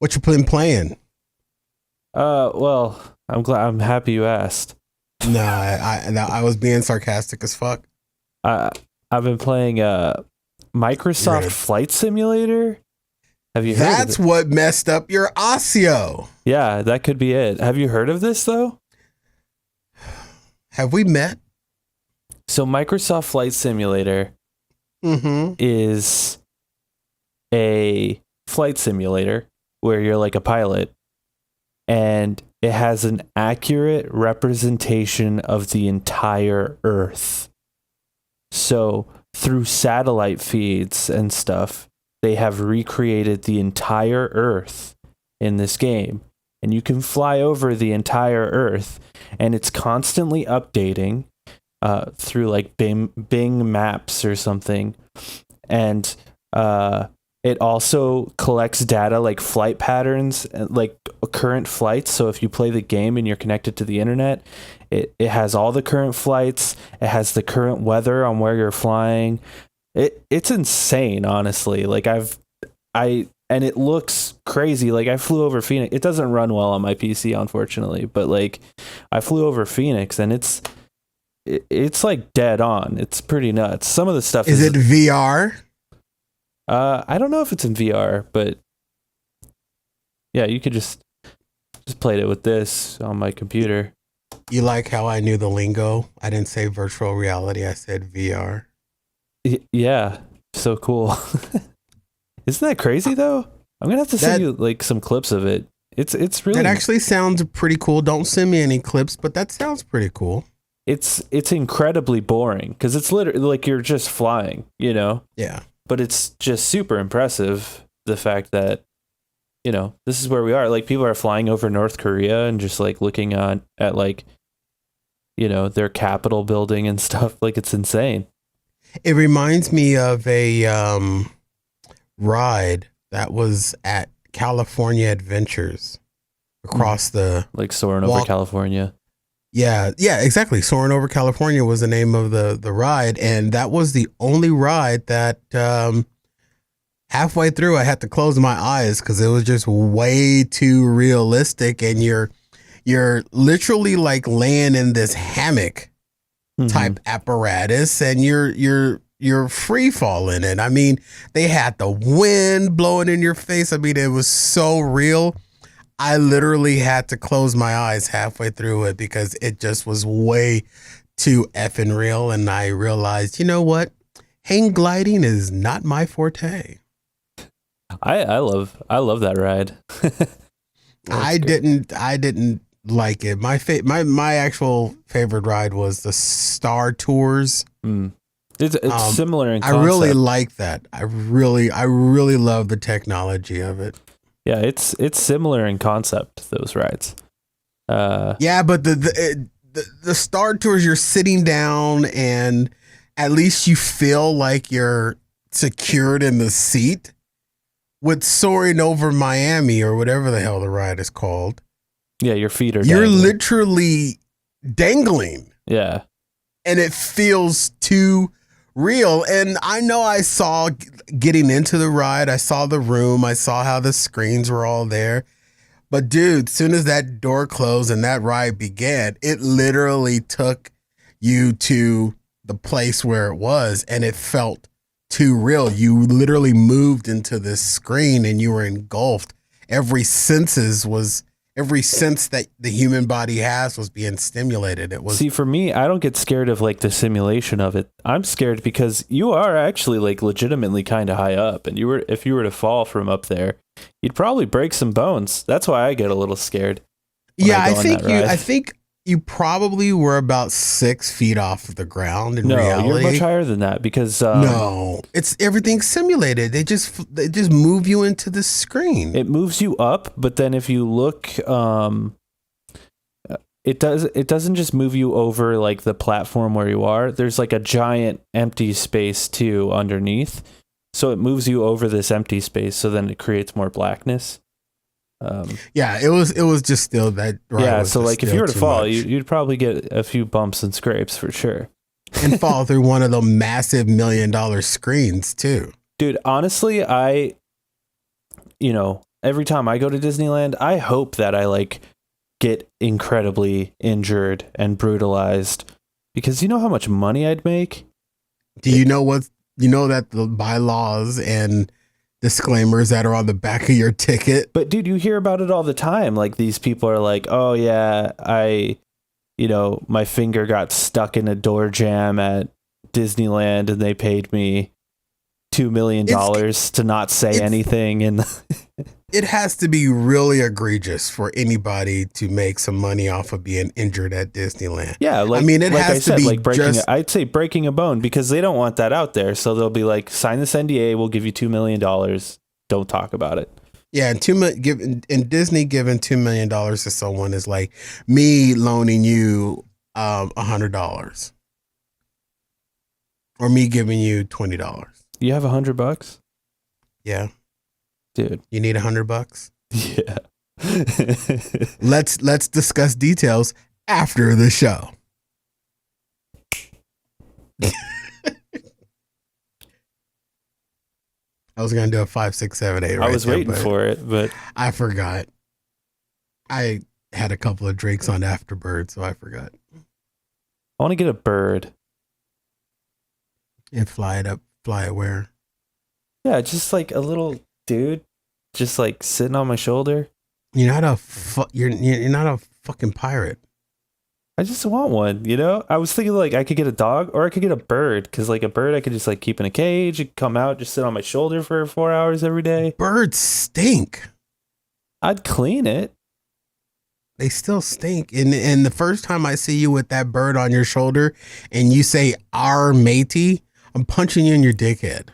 What you been playing? Well, I'm happy you asked. No, I was being sarcastic as fuck. I've been playing Microsoft Flight Simulator. Have you heard of it? That's what messed up your Osseo. Yeah, that could be it. Have you heard of this though? Have we met? So Microsoft Flight Simulator is a flight simulator where you're like a pilot, and it has an accurate representation of the entire Earth. So through satellite feeds and stuff, they have recreated the entire Earth in this game. And you can fly over the entire Earth, and it's constantly updating through like Bing Maps or something. And it also collects data like flight patterns, like current flights. So if you play the game and you're connected to the internet, it has all the current flights. It has the current weather on where you're flying. It's insane, honestly. Like and it looks crazy. Like I flew over Phoenix. It doesn't run well on my PC, unfortunately, but like I flew over Phoenix, and it's like dead on. It's pretty nuts. Some of the stuff is it VR? I don't know if it's in VR, but yeah, you could just played it with this on my computer. You like how I knew the lingo? I didn't say virtual reality. I said VR. Yeah, so cool. Isn't that crazy though? I'm gonna have to send you like some clips of it. It's really, that actually sounds pretty cool. Don't send me any clips, but that sounds pretty cool. It's incredibly boring because it's literally like you're just flying, you know? Yeah. But it's just super impressive, the fact that, you know, this is where we are. Like people are flying over North Korea and just like looking at like, you know, their Capitol building and stuff. Like it's insane. It reminds me of a ride that was at California Adventures across the like soaring over California. Yeah, exactly. Soaring over California was the name of the ride, and that was the only ride that halfway through I had to close my eyes because it was just way too realistic, and you're literally like laying in this hammock type apparatus, and you're free falling it. I mean, they had the wind blowing in your face. I mean, it was so real. I literally had to close my eyes halfway through it because it just was way too effing real. And I realized, you know what? Hang gliding is not my forte. I love that ride. I didn't like it. My actual favorite ride was the Star Tours. It's similar in concept. I really like that. I really love the technology of it. Yeah, it's similar in concept, those rides. Yeah, but the Star Tours, you're sitting down and at least you feel like you're secured in the seat. With soaring over Miami or whatever the hell the ride is called. Yeah, your feet are You're dangling. literally dangling. Yeah. And it feels too real. And I know I saw getting into the ride, I saw the room, I saw how the screens were all there. But dude, as soon as that door closed and that ride began, it literally took you to the place where it was, and it felt too real. You literally moved into this screen and you were engulfed. Every sense that the human body has was being stimulated. It was. See, for me, I don't get scared of like the simulation of it. I'm scared because you are actually like legitimately kind of high up, and if you were to fall from up there, you'd probably break some bones. That's why I get a little scared. Yeah, I think you probably were about 6 feet off of the ground in reality. You're much higher than that because no, it's everything simulated. They just move you into the screen. It moves you up, but then if you look, it doesn't just move you over like the platform where you are. There's like a giant empty space too underneath, so it moves you over this empty space. So then it creates more blackness. Yeah, it was just still that. Yeah, so like if you were to fall, you'd probably get a few bumps and scrapes for sure, and fall through one of the massive $1 million screens too. Dude, honestly, every time I go to Disneyland, I hope that I like get incredibly injured and brutalized, because you know how much money I'd make? Do you know that the bylaws and disclaimers that are on the back of your ticket? But dude, you hear about it all the time. Like these people are like, oh yeah, my finger got stuck in a door jam at Disneyland and they paid me $2 million to not say anything. And it has to be really egregious for anybody to make some money off of being injured at Disneyland. Yeah, I'd say breaking a bone, because they don't want that out there. So they'll be like, sign this NDA, we'll give you $2 million. Don't talk about it. Yeah, and Disney giving $2 million to someone is like me loaning you $100, or me giving you $20. You have $100? Yeah, dude. You need $100? Yeah. Let's discuss details after the show. I was gonna do a 5, 6, 7, 8. I was waiting for it, but I forgot. I had a couple of drinks on Afterbird, so I forgot. I want to get a bird and fly it where? Yeah, just like a little dude, just like sitting on my shoulder. You're not a fucking pirate. I just want one, you know? I was thinking like I could get a dog or I could get a bird, because like a bird I could just like keep in a cage, it could come out, just sit on my shoulder for 4 hours every day. Birds stink. I'd clean it. They still stink. And the first time I see you with that bird on your shoulder and you say "our matey," I'm punching you in your dickhead.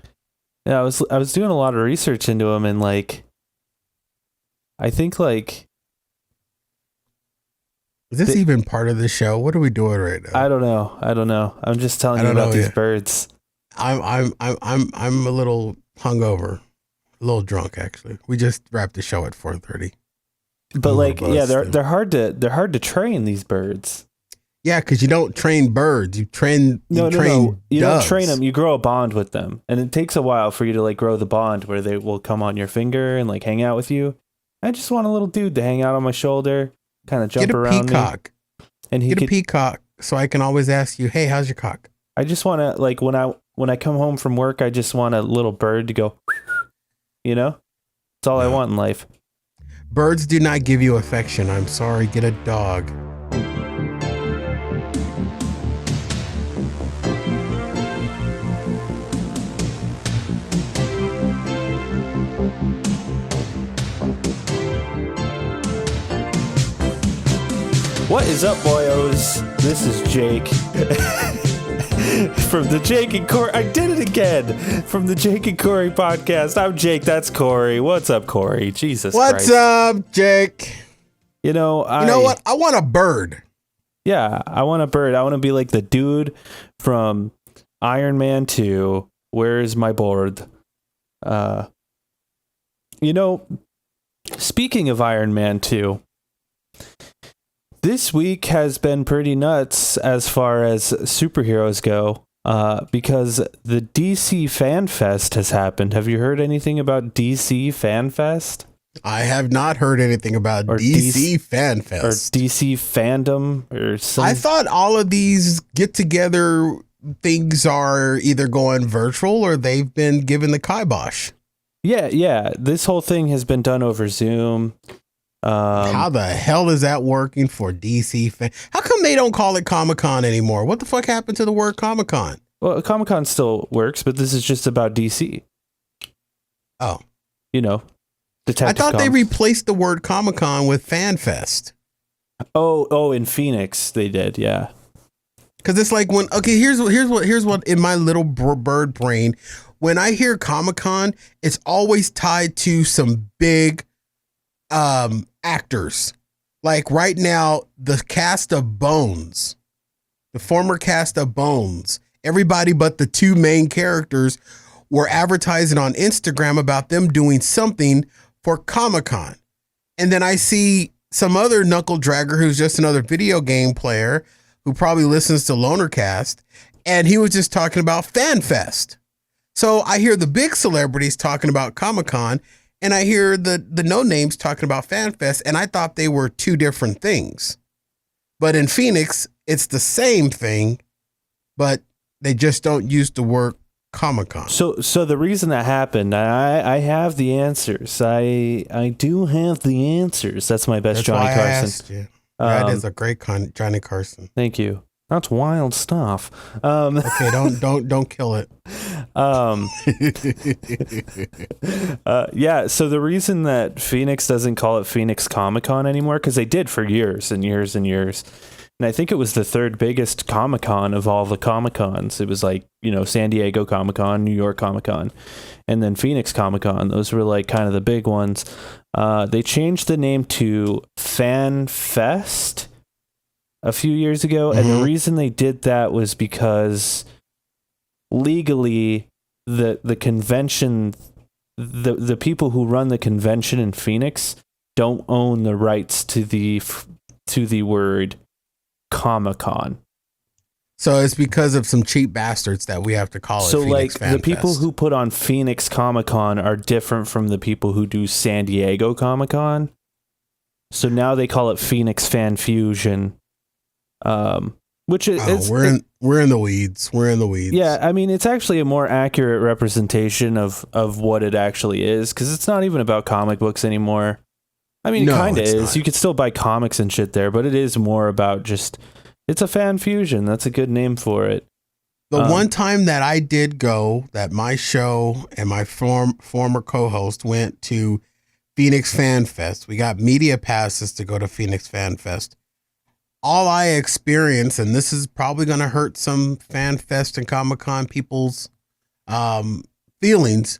Yeah, I was doing a lot of research into them, and like I think like, is this even part of the show? What are we doing right now? I don't know. I'm just telling you about these birds. I'm a little hungover, a little drunk actually. We just wrapped the show at 4:30. But like, yeah, they're hard to train, these birds. Yeah, because you don't train birds. You train You don't train them. You grow a bond with them, and it takes a while for you to like grow the bond where they will come on your finger and like hang out with you. I just want a little dude to hang out on my shoulder, kind of jump around peacock. Me. And get a peacock, so I can always ask you, "Hey, how's your cock?" I just want to like when I come home from work, I just want a little bird to go. You know, that's all I want in life. Birds do not give you affection. I'm sorry. Get a dog. What is up, boyos? This is Jake from the Jake and Cory. I did it again. From the Jake and Cory podcast. I'm Jake. That's Cory. What's up, Cory? Jesus Christ. What's up, Jake? You know what? I want a bird. Yeah, I want a bird. I want to be like the dude from Iron Man 2. Where's my board? Speaking of Iron Man 2, this week has been pretty nuts as far as superheroes go, because the DC Fan Fest has happened. Have you heard anything about DC Fan Fest? I have not heard anything about DC Fan Fest. Or DC Fandom or something. I thought all of these get-together things are either going virtual or they've been given the kibosh. Yeah. This whole thing has been done over Zoom. How the hell is that working for DC fan? How come they don't call it Comic-Con anymore? What the fuck happened to the word Comic-Con? Well, Comic-Con still works, but this is just about DC. Oh. Detective I thought they replaced the word Comic-Con with Fan Fest. Oh, in Phoenix they did, yeah. Because it's like here's what in my little bird brain, when I hear Comic-Con, it's always tied to some big actors. Like right now, the cast of Bones, the former cast of Bones, everybody but the two main characters were advertising on Instagram about them doing something for Comic-Con. And then I see some other knuckle dragger who's just another video game player who probably listens to Lonercast, and he was just talking about Fan Fest. So I hear the big celebrities talking about Comic-Con, and I hear the no names talking about FanFest, and I thought they were two different things. But in Phoenix, it's the same thing, but they just don't use the word Comic-Con. So the reason that happened, I have the answers. I do have the answers. That's my best Johnny Carson. I asked you. That is a great Johnny Carson. Thank you. That's wild stuff. Okay, don't kill it. Yeah. So the reason that Phoenix doesn't call it Phoenix Comic-Con anymore, because they did for years and years and years. And I think it was the third biggest Comic-Con of all the Comic-Cons. It was like, San Diego Comic-Con, New York Comic-Con, and then Phoenix Comic-Con. Those were like kind of the big ones. They changed the name to Fan Fest a few years ago. And the reason they did that was because legally the convention, the people who run the convention in Phoenix don't own the rights to the word Comic-Con. So it's because of some cheap bastards that we have to call it. So Phoenix like Fan the people Fest. who put on Phoenix Comic-Con are different from the people who do San Diego Comic-Con. So now they call it Phoenix Fan Fusion. Which is we're in the weeds. We're in the weeds. Yeah, I mean it's actually a more accurate representation of what it actually is, because it's not even about comic books anymore. I mean, it kind of is. Not. You could still buy comics and shit there, but it is more about just, it's a fan fusion. That's a good name for it. The one time that I did go, that my show and my former co-host went to Phoenix Fan Fest. We got media passes to go to Phoenix Fan Fest. All I experienced, and this is probably going to hurt some Fan Fest and Comic-Con people's feelings,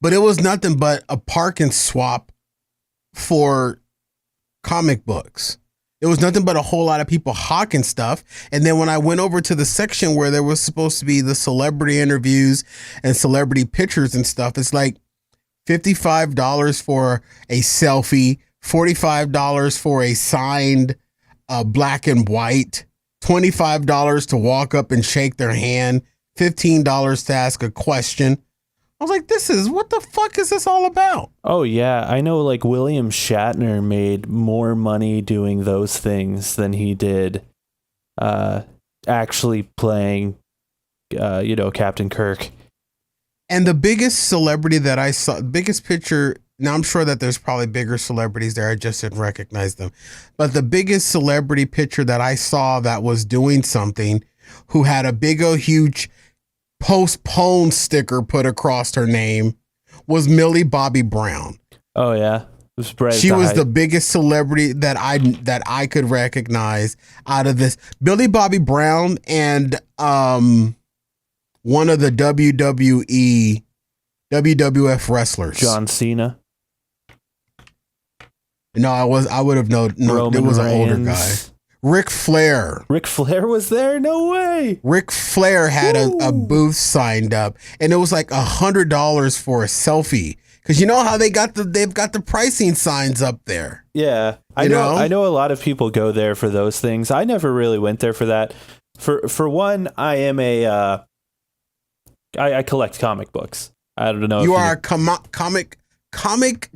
but it was nothing but a park and swap for comic books. It was nothing but a whole lot of people hawking stuff. And then when I went over to the section where there was supposed to be the celebrity interviews and celebrity pictures and stuff, it's like $55 for a selfie, $45 for a signed black and white, $25 to walk up and shake their hand, $15 to ask a question. I was like, what the fuck is this all about? Oh, yeah. I know like William Shatner made more money doing those things than he did actually playing, Captain Kirk. And the biggest celebrity that I saw, biggest picture, now I'm sure that there's probably bigger celebrities there, I just didn't recognize them. But the biggest celebrity picture that I saw that was doing something, who had a big old huge postpone sticker put across her name, was Millie Bobby Brown. Oh yeah, she was the biggest celebrity that I could recognize out of this. Millie Bobby Brown and one of the WWF wrestlers, John Cena. No, I would have known. No, it was an older guy. Ric Flair. Ric Flair was there? No way. Ric Flair had a booth signed up, and it was like $100 for a selfie. Because you know how they've got the pricing signs up there. Yeah, I know a lot of people go there for those things. I never really went there for that. For one, I am I collect comic books. I don't know. You are a comic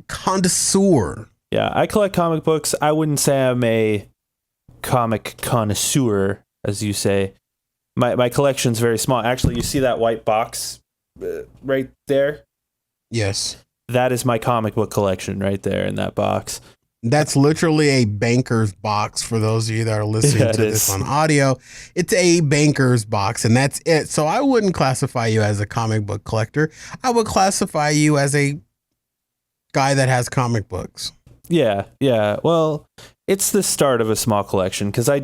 connoisseur. Yeah, I collect comic books. I wouldn't say I'm a comic connoisseur, as you say. My collection's very small. Actually, you see that white box right there? Yes. That is my comic book collection right there in that box. That's literally a banker's box for those of you that are listening to this on audio. It's a banker's box, and that's it. So I wouldn't classify you as a comic book collector. I would classify you as a guy that has comic books. Yeah. Well, it's the start of a small collection, because I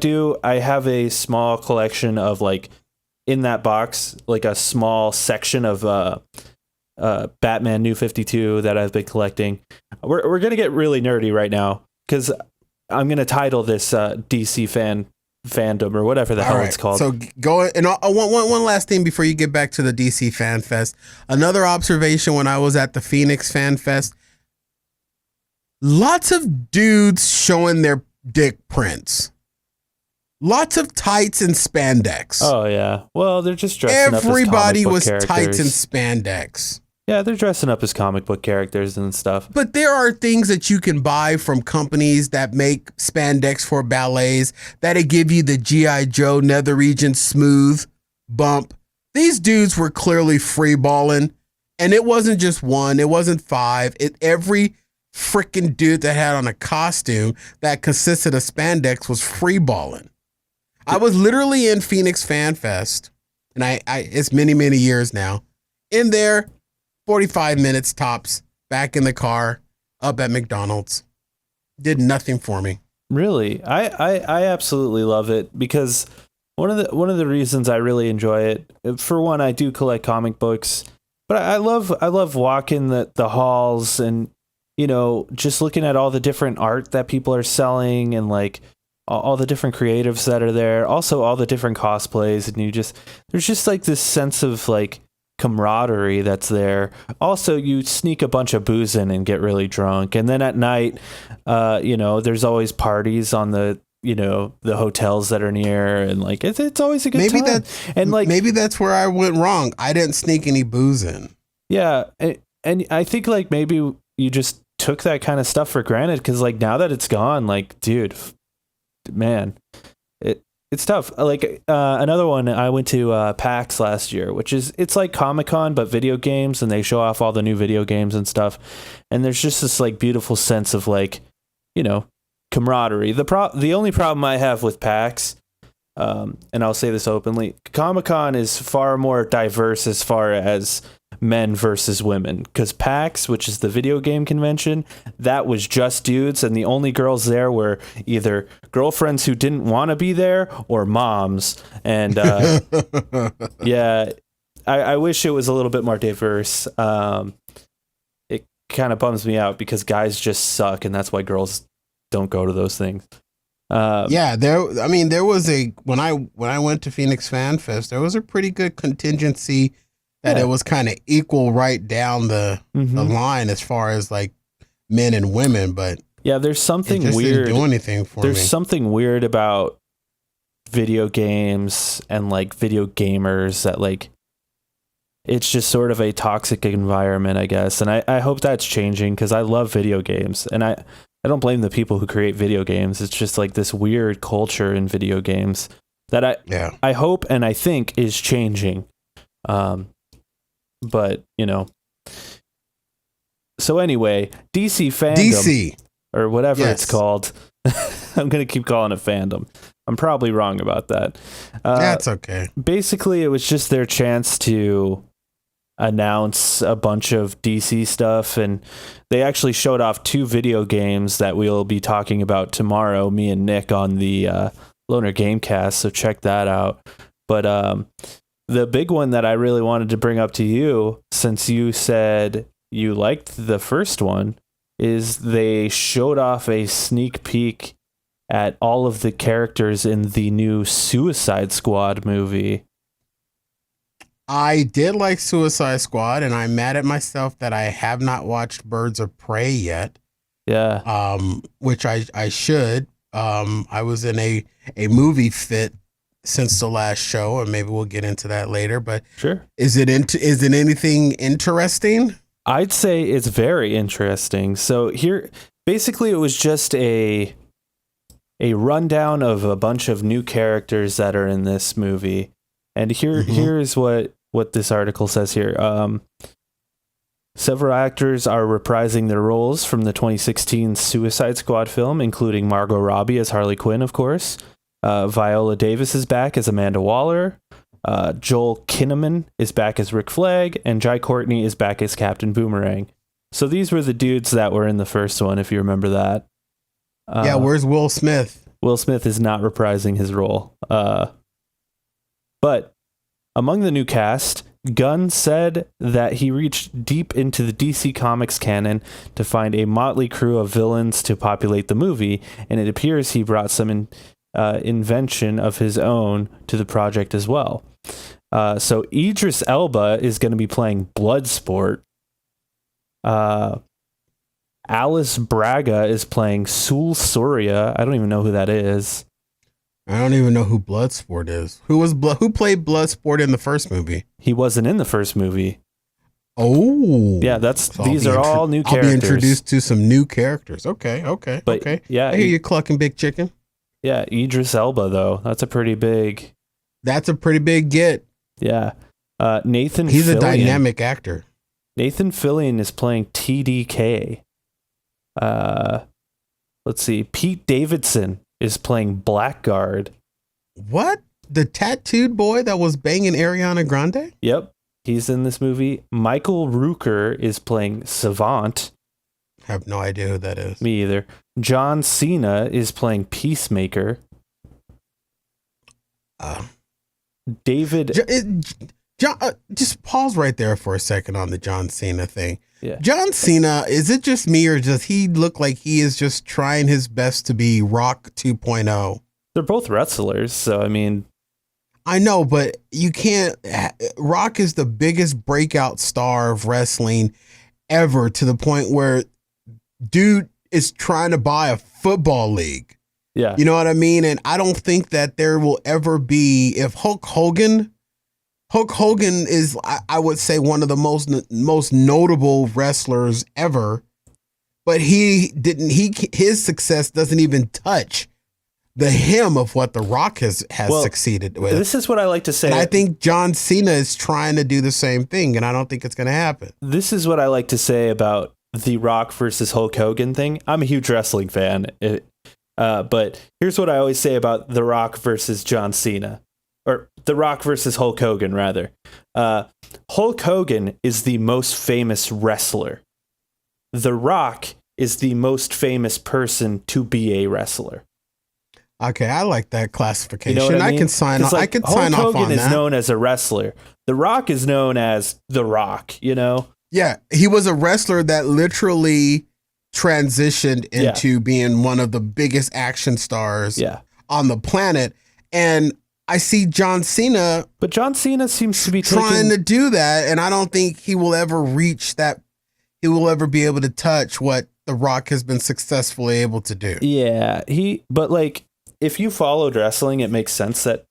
have a small collection of, like, in that box, like a small section of Batman New 52 that I've been collecting. We're going to get really nerdy right now, because I'm going to title this DC fandom or whatever the hell it's called. So go, and I want one last thing before you get back to the DC Fan Fest. Another observation when I was at the Phoenix Fan Fest, lots of dudes showing their dick prints. Lots of tights and spandex. Oh yeah. Well, they're just dressing up as comic book characters. Everybody was tights and spandex. Yeah, they're dressing up as comic book characters and stuff. But there are things that you can buy from companies that make spandex for ballets that'll give you the G.I. Joe nether region smooth bump. These dudes were clearly free balling, and it wasn't just one, it wasn't five. Every freaking dude that had on a costume that consisted of spandex was free balling. I was literally in Phoenix Fan Fest, and I it's many, many years now. In there, 45 minutes tops, back in the car, up at McDonald's. Did nothing for me. Really? I absolutely love it, because one of the reasons I really enjoy it, for one, I do collect comic books, but I love walking the halls and, you know, just looking at all the different art that people are selling, and like all the different creatives that are there, also all the different cosplays, and there's just like this sense of like camaraderie that's there. Also, you sneak a bunch of booze in and get really drunk, and then at night, you know, there's always parties on the, you know, the hotels that are near, and like it's always a good time. Maybe that's where I went wrong. I didn't sneak any booze in. Yeah, and I think like maybe you just took that kind of stuff for granted, because like now that it's gone, like, dude, man, it's tough. Like another one, I went to PAX last year, it's like Comic-Con but video games, and they show off all the new video games and stuff, and there's just this like beautiful sense of like, you know, camaraderie. The only problem I have with PAX, and I'll say this openly, Comic-Con is far more diverse as far as men versus women, because PAX, which is the video game convention, that was just dudes, and the only girls there were either girlfriends who didn't want to be there or moms. And yeah, I wish it was a little bit more diverse. It kind of bums me out, because guys just suck, and that's why girls don't go to those things. Yeah, there was when I went to Phoenix Fan Fest, there was a pretty good contingency that it was kind of equal right down the line as far as like men and women, but yeah, there's something weird. Didn't do anything for me. There's something weird about video games and like video gamers that like, it's just sort of a toxic environment, I guess. And I hope that's changing, because I love video games, and I don't blame the people who create video games. It's just like this weird culture in video games that I hope and I think is changing. But, you know, so anyway, DC Fandome, or whatever it's called. I'm going to keep calling it Fandom. I'm probably wrong about that. That's okay. Basically, it was just their chance to announce a bunch of DC stuff, and they actually showed off 2 video games that we'll be talking about tomorrow, me and Nick, on the Loner Gamecast, so check that out. But the big one that I really wanted to bring up to you, since you said you liked the first one, is they showed off a sneak peek at all of the characters in the new Suicide Squad movie. I did like Suicide Squad, and I'm mad at myself that I have not watched Birds of Prey yet. Yeah. Which I should. I was in a movie fit since the last show, and maybe we'll get into that later, but sure. Is it anything interesting? I'd say it's very interesting. So here, basically, it was just a rundown of a bunch of new characters that are in this movie. And here's what this article says here. Several actors are reprising their roles from the 2016 Suicide Squad film, including Margot Robbie as Harley Quinn, of course. Viola Davis is back as Amanda Waller. Joel Kinnaman is back as Rick Flag, and Jai Courtney is back as Captain Boomerang. So these were the dudes that were in the first one, if you remember that. Yeah, where's Will Smith? Will Smith is not reprising his role. But among the new cast, Gunn said that he reached deep into the DC Comics canon to find a motley crew of villains to populate the movie, and it appears he brought some invention of his own to the project as well. So Idris Elba is going to be playing Bloodsport. Alice Braga is playing Sul Soria. I don't even know who that is. I don't even know who Bloodsport is. Who played Bloodsport in the first movie? He wasn't in the first movie. Oh, Yeah, so these are all new characters. I'll be introduced to some new characters. Okay. But, Okay. yeah, I hear you clucking big chicken. Yeah, Idris Elba though. That's a pretty big. That's a pretty big get. Yeah. Nathan. He's Fillion. a dynamic actor. Nathan Fillion is playing TDK. Let's see. Pete Davidson is playing Blackguard. What? The tattooed boy that was banging Ariana Grande? Yep. He's in this movie. Michael Rooker is playing Savant. I have no idea who that is. Me either. John Cena is playing Peacemaker. David. Just pause right there for a second on the John Cena thing. Yeah. John Cena, is it just me or does he look like he is just trying his best to be Rock 2.0? They're both wrestlers, so I mean. I know, but you can't. Rock is the biggest breakout star of wrestling ever, to the point where dude is trying to buy a football league. Yeah. You know what I mean? And I don't think that there will ever be, if Hulk Hogan is, I would say, one of the most notable wrestlers ever, but his success doesn't even touch the hem of what The Rock has succeeded with. This is what I like to say. And I think John Cena is trying to do the same thing, and I don't think it's going to happen. This is what I like to say about the Rock versus Hulk Hogan thing. I'm a huge wrestling fan, but here's what I always say about The Rock versus John Cena, or The Rock versus Hulk Hogan, rather. Hulk Hogan is the most famous wrestler. The Rock is the most famous person to be a wrestler. Okay, I like that classification. You know what I mean? I can sign off. I can sign off on that. Hulk Hogan is known as a wrestler. The Rock is known as The Rock, you know? Yeah, he was a wrestler that literally transitioned into being one of the biggest action stars on the planet. And I see John Cena. But John Cena seems to be trying to do that. And I don't think he will ever reach that. He will ever be able to touch what The Rock has been successfully able to do. Yeah, but like, if you followed wrestling, it makes sense that,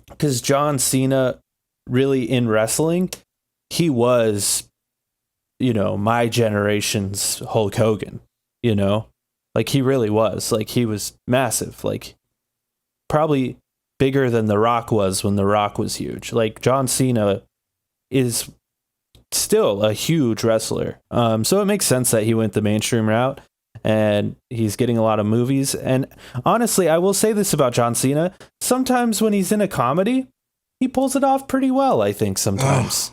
because John Cena really in wrestling, he was, you know, my generation's Hulk Hogan, you know, like he really was, like he was massive, like probably bigger than The Rock was when The Rock was huge. Like John Cena is still a huge wrestler. So it makes sense that he went the mainstream route. And he's getting a lot of movies. And honestly, I will say this about John Cena. Sometimes when he's in a comedy, he pulls it off pretty well, I think, sometimes.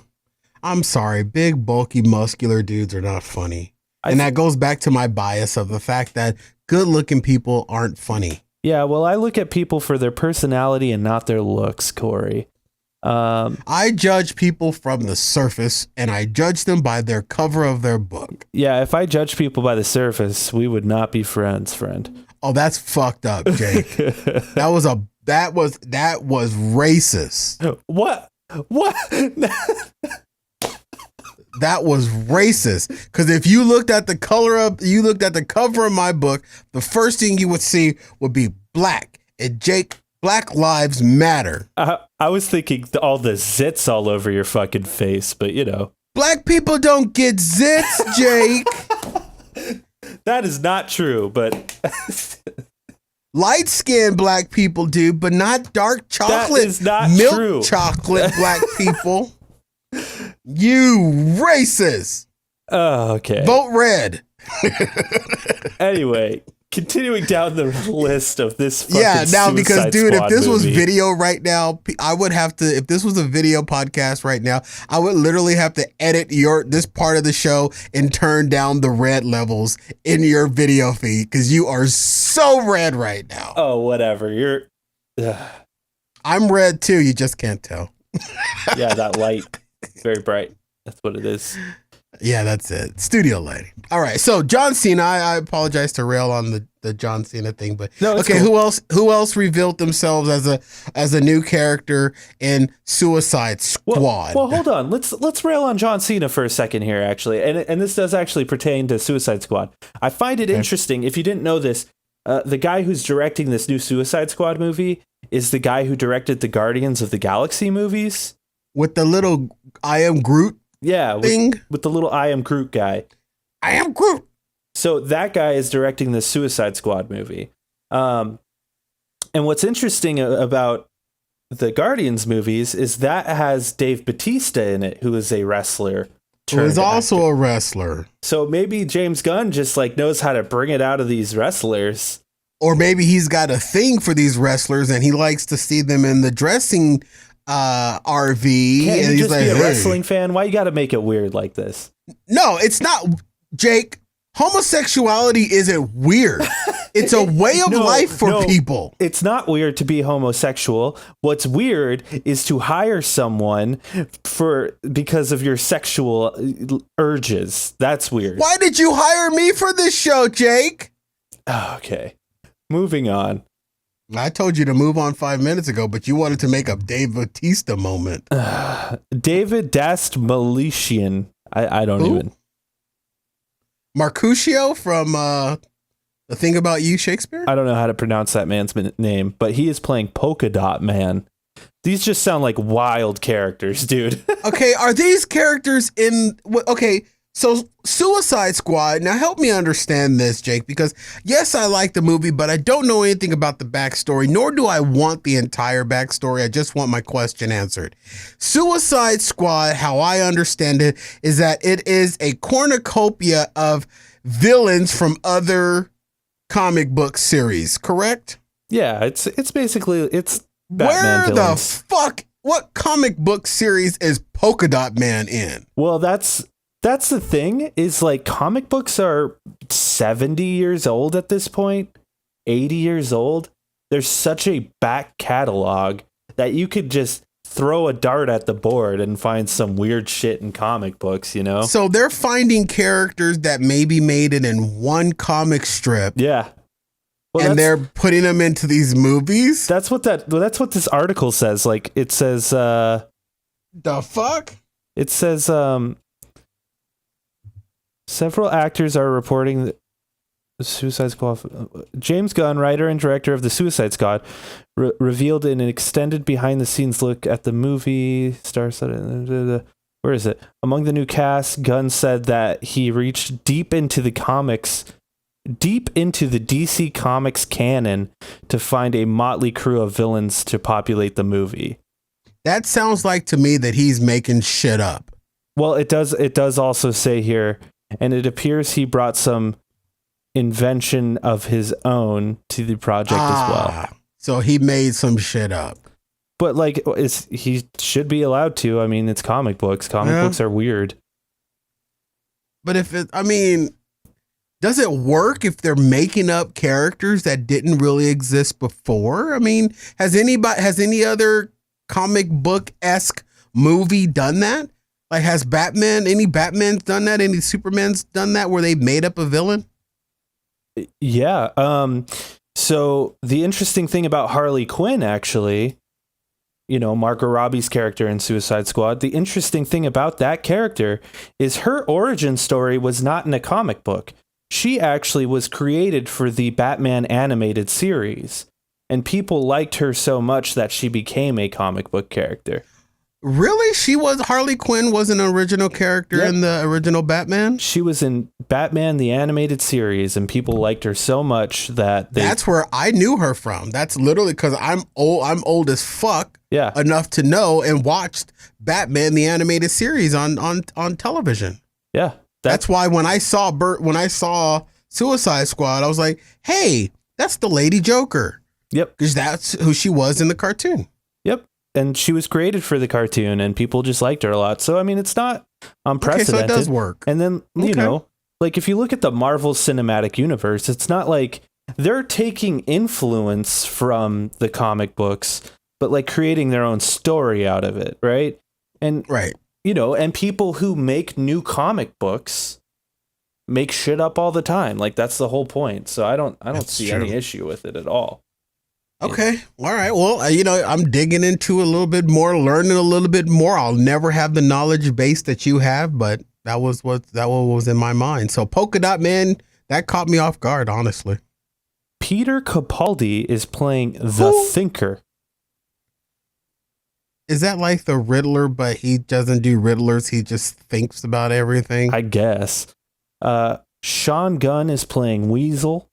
I'm sorry. Big, bulky, muscular dudes are not funny. And that goes back to my bias of the fact that good-looking people aren't funny. Yeah, well, I look at people for their personality and not their looks, Cory. I judge people from the surface, and I judge them by their cover of their book. Yeah, if I judge people by the surface, we would not be friends, friend. Oh, that's fucked up, Jake. that was racist. What? That was racist. Because if you looked at the cover of my book, the first thing you would see would be black. And Jake, Black Lives Matter. I was thinking all the zits all over your fucking face, but you know. Black people don't get zits, Jake. That is not true, but light-skinned black people do, but not dark chocolate. That is not milk true. Chocolate black people. You racist. Oh, okay. Vote red. Anyway, continuing down the list of this fucking because dude, Squad if this was movie. video right now, I would have to, if this was a video podcast right now, I would literally have to edit this part of the show and turn down the red levels in your video feed because you are so red right now. Oh, whatever. I'm red too, you just can't tell. Yeah, that light, very bright. That's what it is. Yeah, that's it. Studio lighting. All right. So John Cena, I apologize to rail on the John Cena thing, but no, okay. Cool. Who else revealed themselves as a new character in Suicide Squad? Well, hold on. Let's rail on John Cena for a second here, actually, and this does actually pertain to Suicide Squad. I find it interesting. If you didn't know this, the guy who's directing this new Suicide Squad movie is the guy who directed the Guardians of the Galaxy movies with the little I Am Groot Yeah, with the little I Am Groot guy. I am Groot. So that guy is directing the Suicide Squad movie. And what's interesting about the Guardians movies is that has Dave Bautista in it, who is a wrestler. Who is also a wrestler. So maybe James Gunn just like knows how to bring it out of these wrestlers. Or maybe he's got a thing for these wrestlers and he likes to see them in the dressing RV. Can't and you he's just be a wrestling fan? Why you got to make it weird like this? No, it's not, Jake. Homosexuality isn't weird. It's a way of life for people. It's not weird to be homosexual. What's weird is to hire someone because of your sexual urges. That's weird. Why did you hire me for this show, Jake? Okay. Moving on. I told you to move on 5 minutes ago, but you wanted to make a Dave Bautista moment. David Dastmalchian. I don't even. Mercutio from The Thing About You, Shakespeare? I don't know how to pronounce that man's name, but he is playing Polka Dot Man. These just sound like wild characters, dude. Okay, are these characters in... Okay, so Suicide Squad, now help me understand this, Jake, because yes, I like the movie, but I don't know anything about the backstory, nor do I want the entire backstory. I just want my question answered. Suicide Squad, how I understand it, is that it is a cornucopia of villains from other comic book series, correct? Yeah, it's basically Batman villains. The fuck? What comic book series is Polka Dot Man in? Well, that's the thing, is like comic books are 70 years old at this point, 80 years old. There's such a back catalog that you could just throw a dart at the board and find some weird shit in comic books, you know? So they're finding characters that maybe made it in one comic strip. Yeah. Well, and they're putting them into these movies? That's what this article says. Like, it says the fuck? It says several actors are reporting that the Suicide Squad. James Gunn, writer and director of the Suicide Squad, revealed in an extended behind-the-scenes look at the movie. Where is it? Among the new cast, Gunn said that he reached deep into the DC Comics canon to find a motley crew of villains to populate the movie. That sounds like to me that he's making shit up. Well, it does also say here, and it appears he brought some invention of his own to the project as well. So he made some shit up. But like, he should be allowed to. I mean, it's comic books. Comic books are weird. But does it work if they're making up characters that didn't really exist before? I mean, has any other comic book-esque movie done that? Like, has any Batman's done that? Any Superman's done that where they made up a villain? Yeah. So the interesting thing about Harley Quinn, actually, you know, Margot Robbie's character in Suicide Squad, the interesting thing about that character is her origin story was not in a comic book. She actually was created for the Batman animated series, and people liked her so much that she became a comic book character. Really? Harley Quinn was an original character in the original Batman? She was in Batman the animated series, and people liked her so much that that's where I knew her from. That's literally because I'm old as fuck. Yeah. Enough to know and watched Batman the animated series on television. Yeah. That's why when I saw Suicide Squad, I was like, "Hey, that's the Lady Joker." Yep. Because that's who she was in the cartoon. Yep. And she was created for the cartoon, and people just liked her a lot. So, I mean, it's not unprecedented. Okay, so it does work. And then, you know, like if you look at the Marvel Cinematic Universe, it's not like they're taking influence from the comic books, but like creating their own story out of it, right? And you know, and people who make new comic books make shit up all the time. Like that's the whole point. So I don't see any issue with it at all. Okay. All right. Well, you know, I'm digging into a little bit more, learning a little bit more. I'll never have the knowledge base that you have, but that was what was in my mind. So Polka Dot Man, that caught me off guard, honestly. Peter Capaldi is playing the Thinker. Is that like the Riddler, but he doesn't do Riddlers? He just thinks about everything. I guess. Sean Gunn is playing Weasel.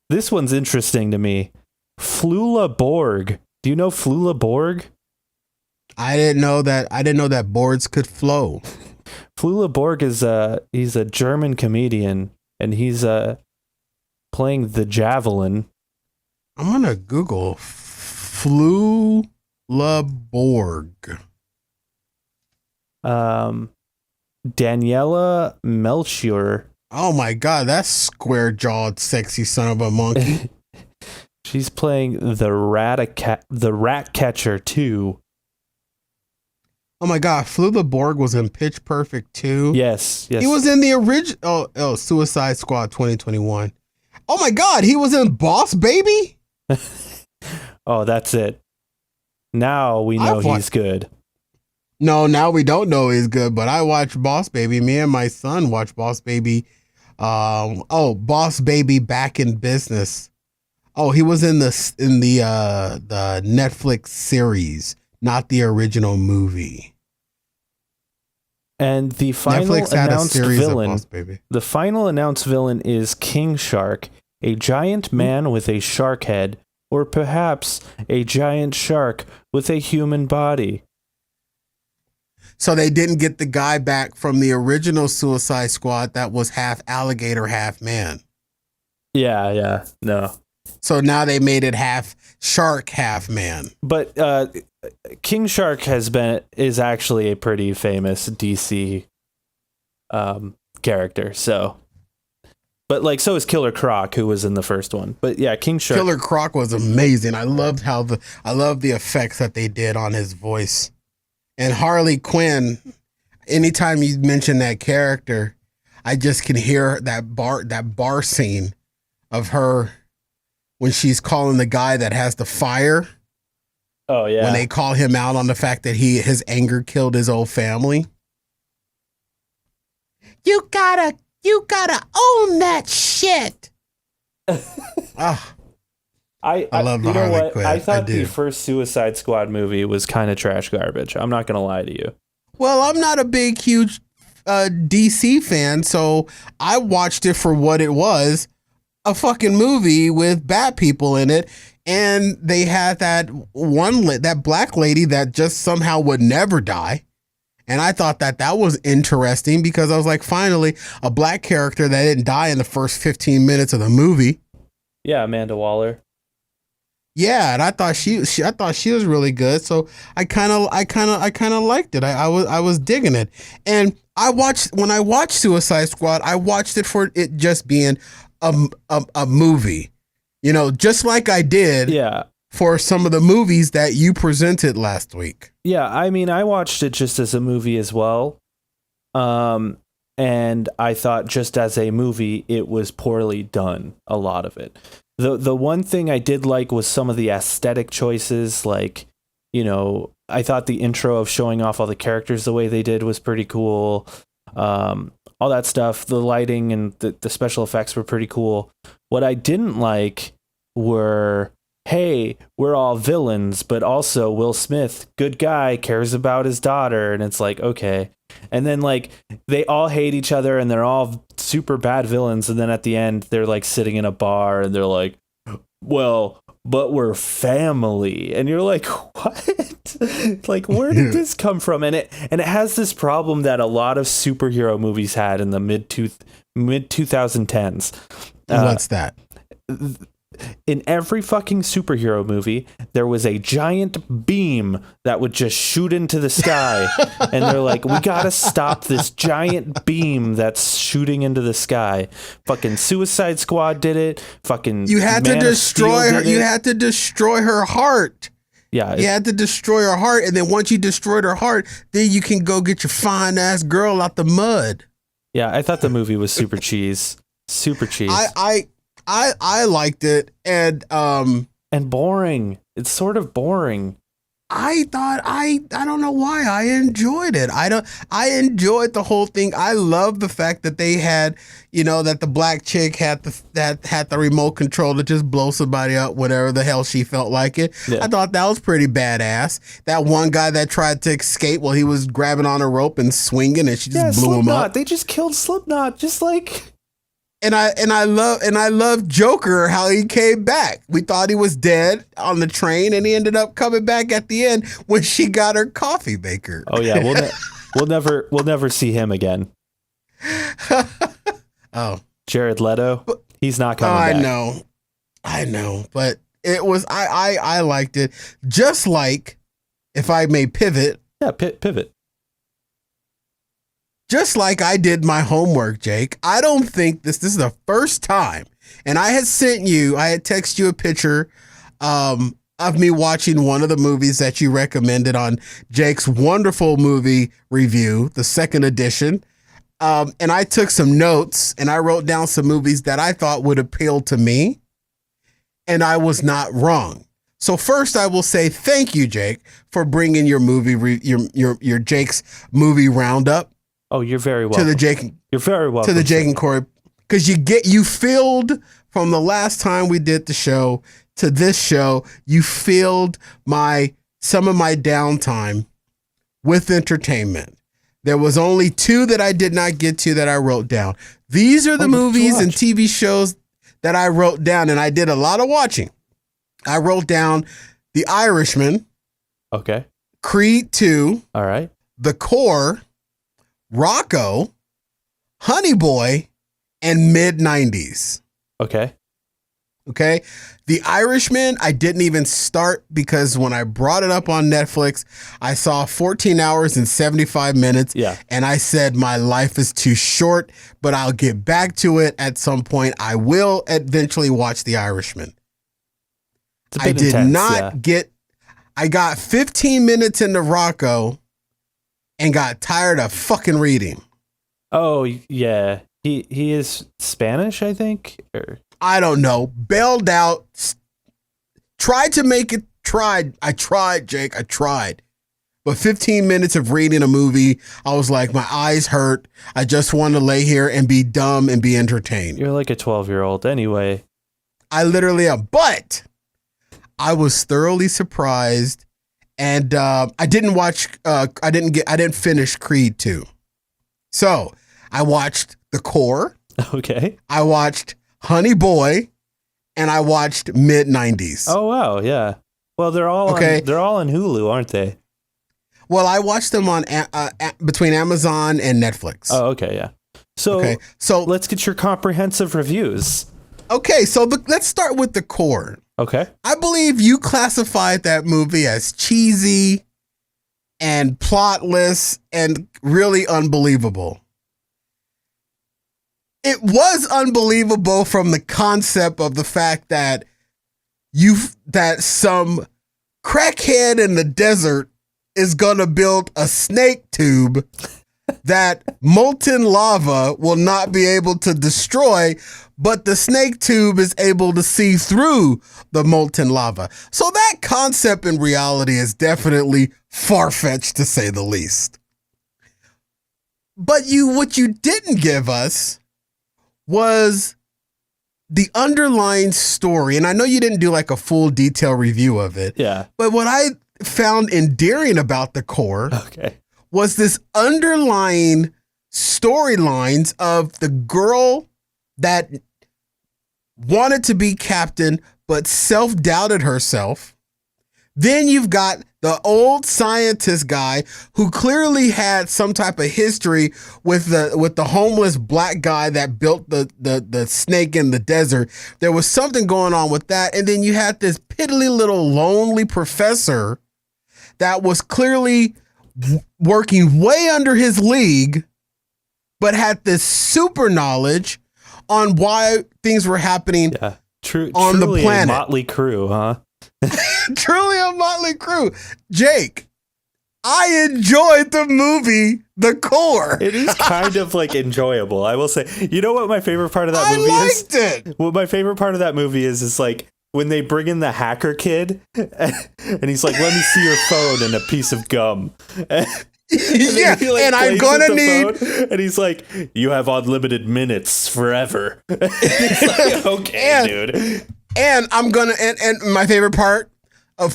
This one's interesting to me. Flula Borg. Do you know Flula Borg? I didn't know that. I didn't know that boards could flow. Flula Borg is he's a German comedian, and he's playing the Javelin. I'm gonna Google Flula Borg. Daniela Melchior. Oh my god, that's square jawed, sexy son of a monkey. She's playing the Rat Catcher 2. Oh my god, Flula Borg was in Pitch Perfect 2. Yes. He was in the original Suicide Squad 2021. Oh my god, he was in Boss Baby? Oh, that's it. Now we know he's good. No, now we don't know he's good, but I watched Boss Baby. Me and my son watched Boss Baby. Boss Baby Back in Business. Oh, he was in the Netflix series, not the original movie. And the final announced villain, the final announced villain is King Shark, a giant man with a shark head, or perhaps a giant shark with a human body. So they didn't get the guy back from the original Suicide Squad that was half alligator, half man. Yeah, no. So now they made it half shark, half man. But King Shark is actually a pretty famous DC character. So, but like so is Killer Croc, who was in the first one. But yeah, King Shark. Killer Croc was amazing. I loved the effects that they did on his voice. And Harley Quinn, anytime you mention that character, I just can hear that bar scene of her when she's calling the guy that has the fire. Oh yeah. When they call him out on the fact that his anger killed his whole family. You gotta own that shit. I love Harley Quinn. I thought the first Suicide Squad movie was kind of trash garbage. I'm not gonna lie to you. Well, I'm not a huge DC fan, so I watched it for what it was, a fucking movie with bad people in it, and they had that black lady that just somehow would never die. And I thought that was interesting because I was like, finally, a black character that didn't die in the first 15 minutes of the movie. Yeah, Amanda Waller. Yeah, and I thought she was really good. So I kind of liked it. I was digging it. And when I watched Suicide Squad, I watched it for it just being a movie. You know, just like I did for some of the movies that you presented last week. Yeah, I mean, I watched it just as a movie as well. And I thought just as a movie, it was poorly done, a lot of it. The one thing I did like was some of the aesthetic choices, like, you know, I thought the intro of showing off all the characters the way they did was pretty cool. All that stuff, the lighting and the special effects were pretty cool. What I didn't like were, hey, we're all villains, but also Will Smith, good guy, cares about his daughter. And it's like, okay. And then like they all hate each other and they're all super bad villains. And then at the end, they're like sitting in a bar and they're like, well, but we're family. And you're like, what? Like, where did this come from? And it has this problem that a lot of superhero movies had in the mid 2010s. What's that? In every fucking superhero movie, there was a giant beam that would just shoot into the sky. And they're like, we gotta stop this giant beam that's shooting into the sky. Fucking Suicide Squad did it. Fucking You had to destroy her. You had to destroy her heart. Yeah. You had to destroy her heart. And then once you destroyed her heart, then you can go get your fine ass girl out the mud. Yeah, I thought the movie was super cheese. Super cheese. I liked it, and boring. It's sort of boring. I thought I don't know why I enjoyed it. I enjoyed the whole thing. I love the fact that they had, that the black chick had the remote control to just blow somebody up, whatever the hell she felt like it. Yeah. I thought that was pretty badass. That one guy that tried to escape while he was grabbing on a rope and swinging, and she just blew him up. They just killed Slipknot, just like. And I love Joker, how he came back. We thought he was dead on the train, and he ended up coming back at the end when she got her coffee maker. Oh yeah, we'll never see him again. Oh, Jared Leto, he's not coming back. I know, but it was I liked it. Just like, if I may pivot. Yeah, pivot. Just like I did my homework, Jake, I don't think this is the first time. And I had texted you a picture of me watching one of the movies that you recommended on Jake's wonderful movie review, the second edition. And I took some notes and I wrote down some movies that I thought would appeal to me. And I was not wrong. So first, I will say thank you, Jake, for bringing your movie, your Jake's movie roundup. Oh, you're very welcome. You're very welcome. To the Jake and Cory, because you filled from the last time we did the show to this show, you filled some of my downtime with entertainment. There was only 2 that I did not get to that I wrote down. These are the movies and TV shows that I wrote down, and I did a lot of watching. I wrote down The Irishman. Okay. Creed 2. All right. The Core. Rocco, Honey Boy, and mid-90s. Okay. The Irishman, I didn't even start because when I brought it up on Netflix, I saw 14 hours and 75 minutes. Yeah. And I said, my life is too short, but I'll get back to it at some point. I will eventually watch The Irishman. I got 15 minutes into Rocco and got tired of fucking reading. Oh, yeah. He is Spanish, I think? I don't know. Bailed out. Tried to make it. I tried, Jake. I tried. But 15 minutes of reading a movie, I was like, my eyes hurt. I just want to lay here and be dumb and be entertained. You're like a 12-year-old anyway. I literally am. But I was thoroughly surprised. And I didn't finish Creed 2. So I watched The Core. Okay. I watched Honey Boy, and I watched mid-90s. Oh wow, yeah. Well, they're all on Hulu, aren't they? Well, I watched them on between Amazon and Netflix. Oh, okay, yeah. So let's get your comprehensive reviews. Okay, so let's start with The Core. Okay. I believe you classified that movie as cheesy and plotless and really unbelievable. It was unbelievable from the concept of the fact that some crackhead in the desert is going to build a snake tube that molten lava will not be able to destroy, but the snake tube is able to see through the molten lava. So that concept in reality is definitely far-fetched, to say the least. But what you didn't give us was the underlying story. And I know you didn't do like a full detail review of it. Yeah. But what I found endearing about The Core was this underlying storylines of the girl that wanted to be captain but self-doubted herself. Then you've got the old scientist guy who clearly had some type of history with the homeless black guy that built the snake in the desert. There was something going on with that. And then you had this piddly little lonely professor that was clearly working way under his league, but had this super knowledge on why things were happening on the planet. A motley crew, huh? Truly a motley crew. Jake, I enjoyed the movie The Core. It is kind of like enjoyable, I will say. You know what my favorite part of that movie is? I liked it. What my favorite part of that movie is like when they bring in the hacker kid, and he's like, "Let me see your phone and a piece of gum." Yeah, and I'm gonna need. Phone, and he's like, "You have unlimited minutes forever." And he's like, okay, dude. And I'm gonna and my favorite part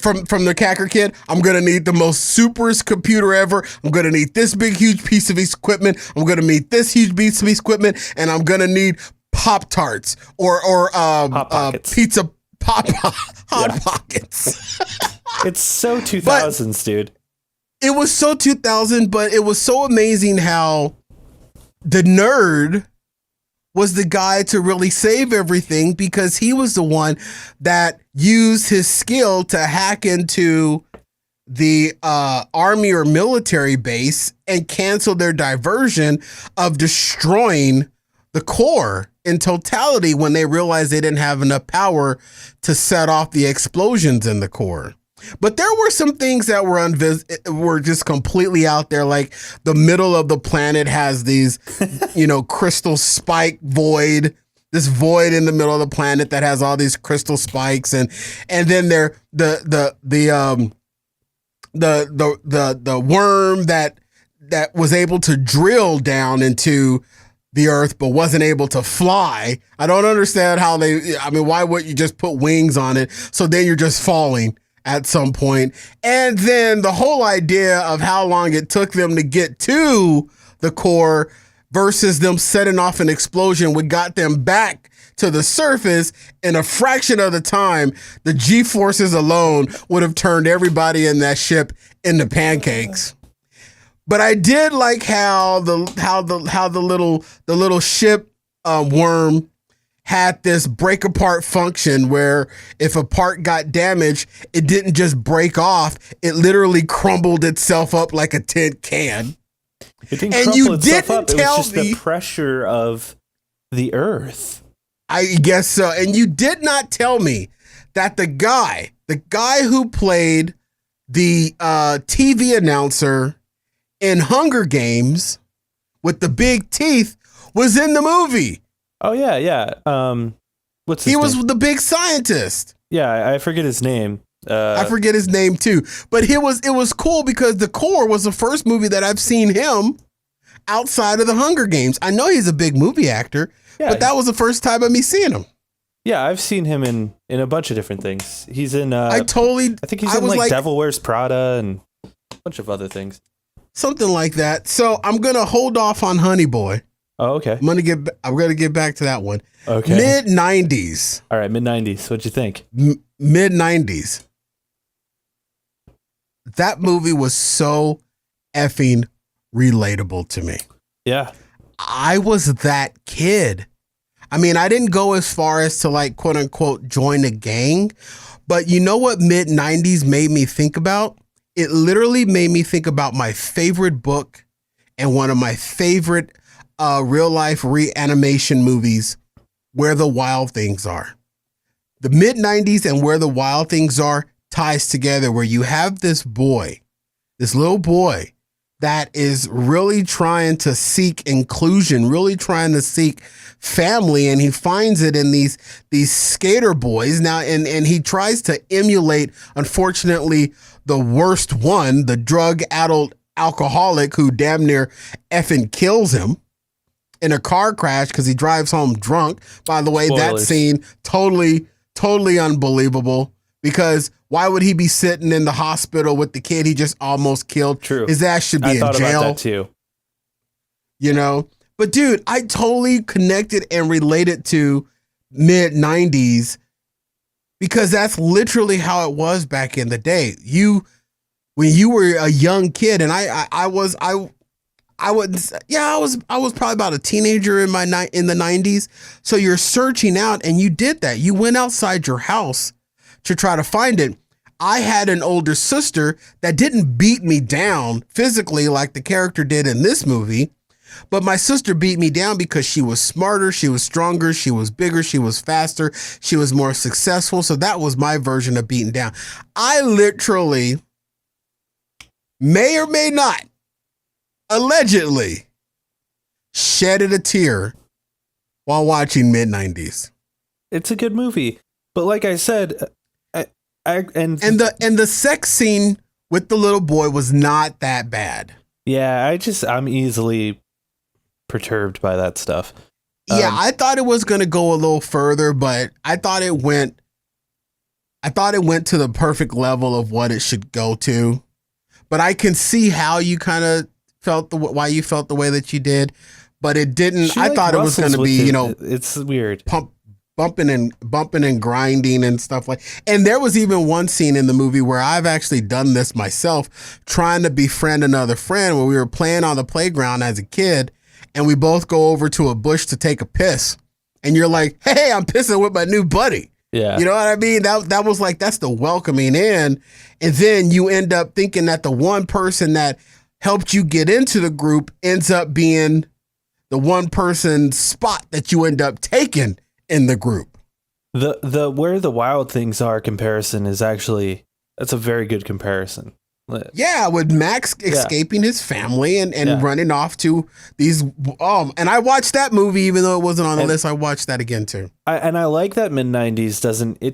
from the hacker kid, I'm gonna need the most superest computer ever. I'm gonna need this big huge piece of equipment. I'm gonna need this huge piece of equipment, and I'm gonna need Pop-Tarts or Hot Pockets. pizza hot pockets. It's so 2000s, dude. It was so 2000, but it was so amazing how the nerd was the guy to really save everything, because he was the one that used his skill to hack into the army or military base and cancel their diversion of destroying the core in totality when they realized they didn't have enough power to set off the explosions in the core. But there were some things that were just completely out there. Like the middle of the planet has these, crystal spike void, this void in the middle of the planet that has all these crystal spikes. And then there, the worm that was able to drill down into the earth, but wasn't able to fly. I don't understand how why wouldn't you just put wings on it? So then you're just falling at some point. And then the whole idea of how long it took them to get to the core versus them setting off an explosion, what got them back to the surface in a fraction of the time. The G-forces alone would have turned everybody in that ship into pancakes. But I did like how the little ship worm had this break apart function where if a part got damaged, it didn't just break off. It literally crumbled itself up like a tin can. It didn't and crumple you itself didn't up. It tell was just me the pressure of the earth. I guess so. And you did not tell me that the guy who played the TV announcer in Hunger Games with the big teeth was in the movie. Oh yeah. What's his name? He was the big scientist. Yeah, I forget his name. I forget his name too. But it was cool because The Core was the first movie that I've seen him outside of the Hunger Games. I know he's a big movie actor, but that was the first time of me seeing him. Yeah, I've seen him in a bunch of different things. He's in I think he's in like Devil Wears Prada and a bunch of other things. Something like that. So I'm gonna hold off on Honey Boy. Oh, okay. I'm gonna get back to that one. Okay. Mid-90s. All right, mid-90s. What'd you think? Mid-90s. That movie was so effing relatable to me. Yeah. I was that kid. I mean, I didn't go as far as to like quote unquote join a gang, but you know what mid-90s made me think about? It literally made me think about my favorite book and one of my favorite real life reanimation movies, Where the Wild Things Are. The mid-90s and Where the Wild Things Are ties together, where you have this little boy that is really trying to seek inclusion, really trying to seek family, and he finds it in these skater boys now, and he tries to emulate, unfortunately, the worst one, the drug-addled alcoholic who damn near effing kills him in a car crash because he drives home drunk. By the way, Spoilers. That scene, totally unbelievable, because why would he be sitting in the hospital with the kid he just almost killed? True. His ass should be in jail. I thought about that too. You know? But dude, I totally connected and related to mid-90s because that's literally how it was back in the day. When you were a young kid, and I was probably about a teenager in the 90s. So you're searching out, and you did that. You went outside your house to try to find it. I had an older sister that didn't beat me down physically like the character did in this movie, but my sister beat me down because she was smarter, she was stronger, she was bigger, she was faster, she was more successful. So that was my version of beating down. I literally may or may not allegedly shedded a tear while watching mid-90s. It's a good movie. But like I said, and the sex scene with the little boy was not that bad. Yeah, I'm easily perturbed by that stuff. Yeah, I thought it was going to go a little further, but I thought it went to the perfect level of what it should go to. But I can see how you kind of felt why you felt the way that you did, but it didn't. I thought it was going to be, it's weird. Bumping and grinding and stuff like. And there was even one scene in the movie where I've actually done this myself, trying to befriend another friend, where we were playing on the playground as a kid, and we both go over to a bush to take a piss, and you're like, "Hey, I'm pissing with my new buddy." Yeah, you know what I mean? That was like, that's the welcoming in, and then you end up thinking that the one person that helped you get into the group ends up being the one person spot that you end up taking in the group. The Where the Wild Things Are comparison is actually, that's a very good comparison. Yeah, with Max escaping his family and running off to these. And I watched that movie even though it wasn't on the list. I watched that again too. I like that mid-90s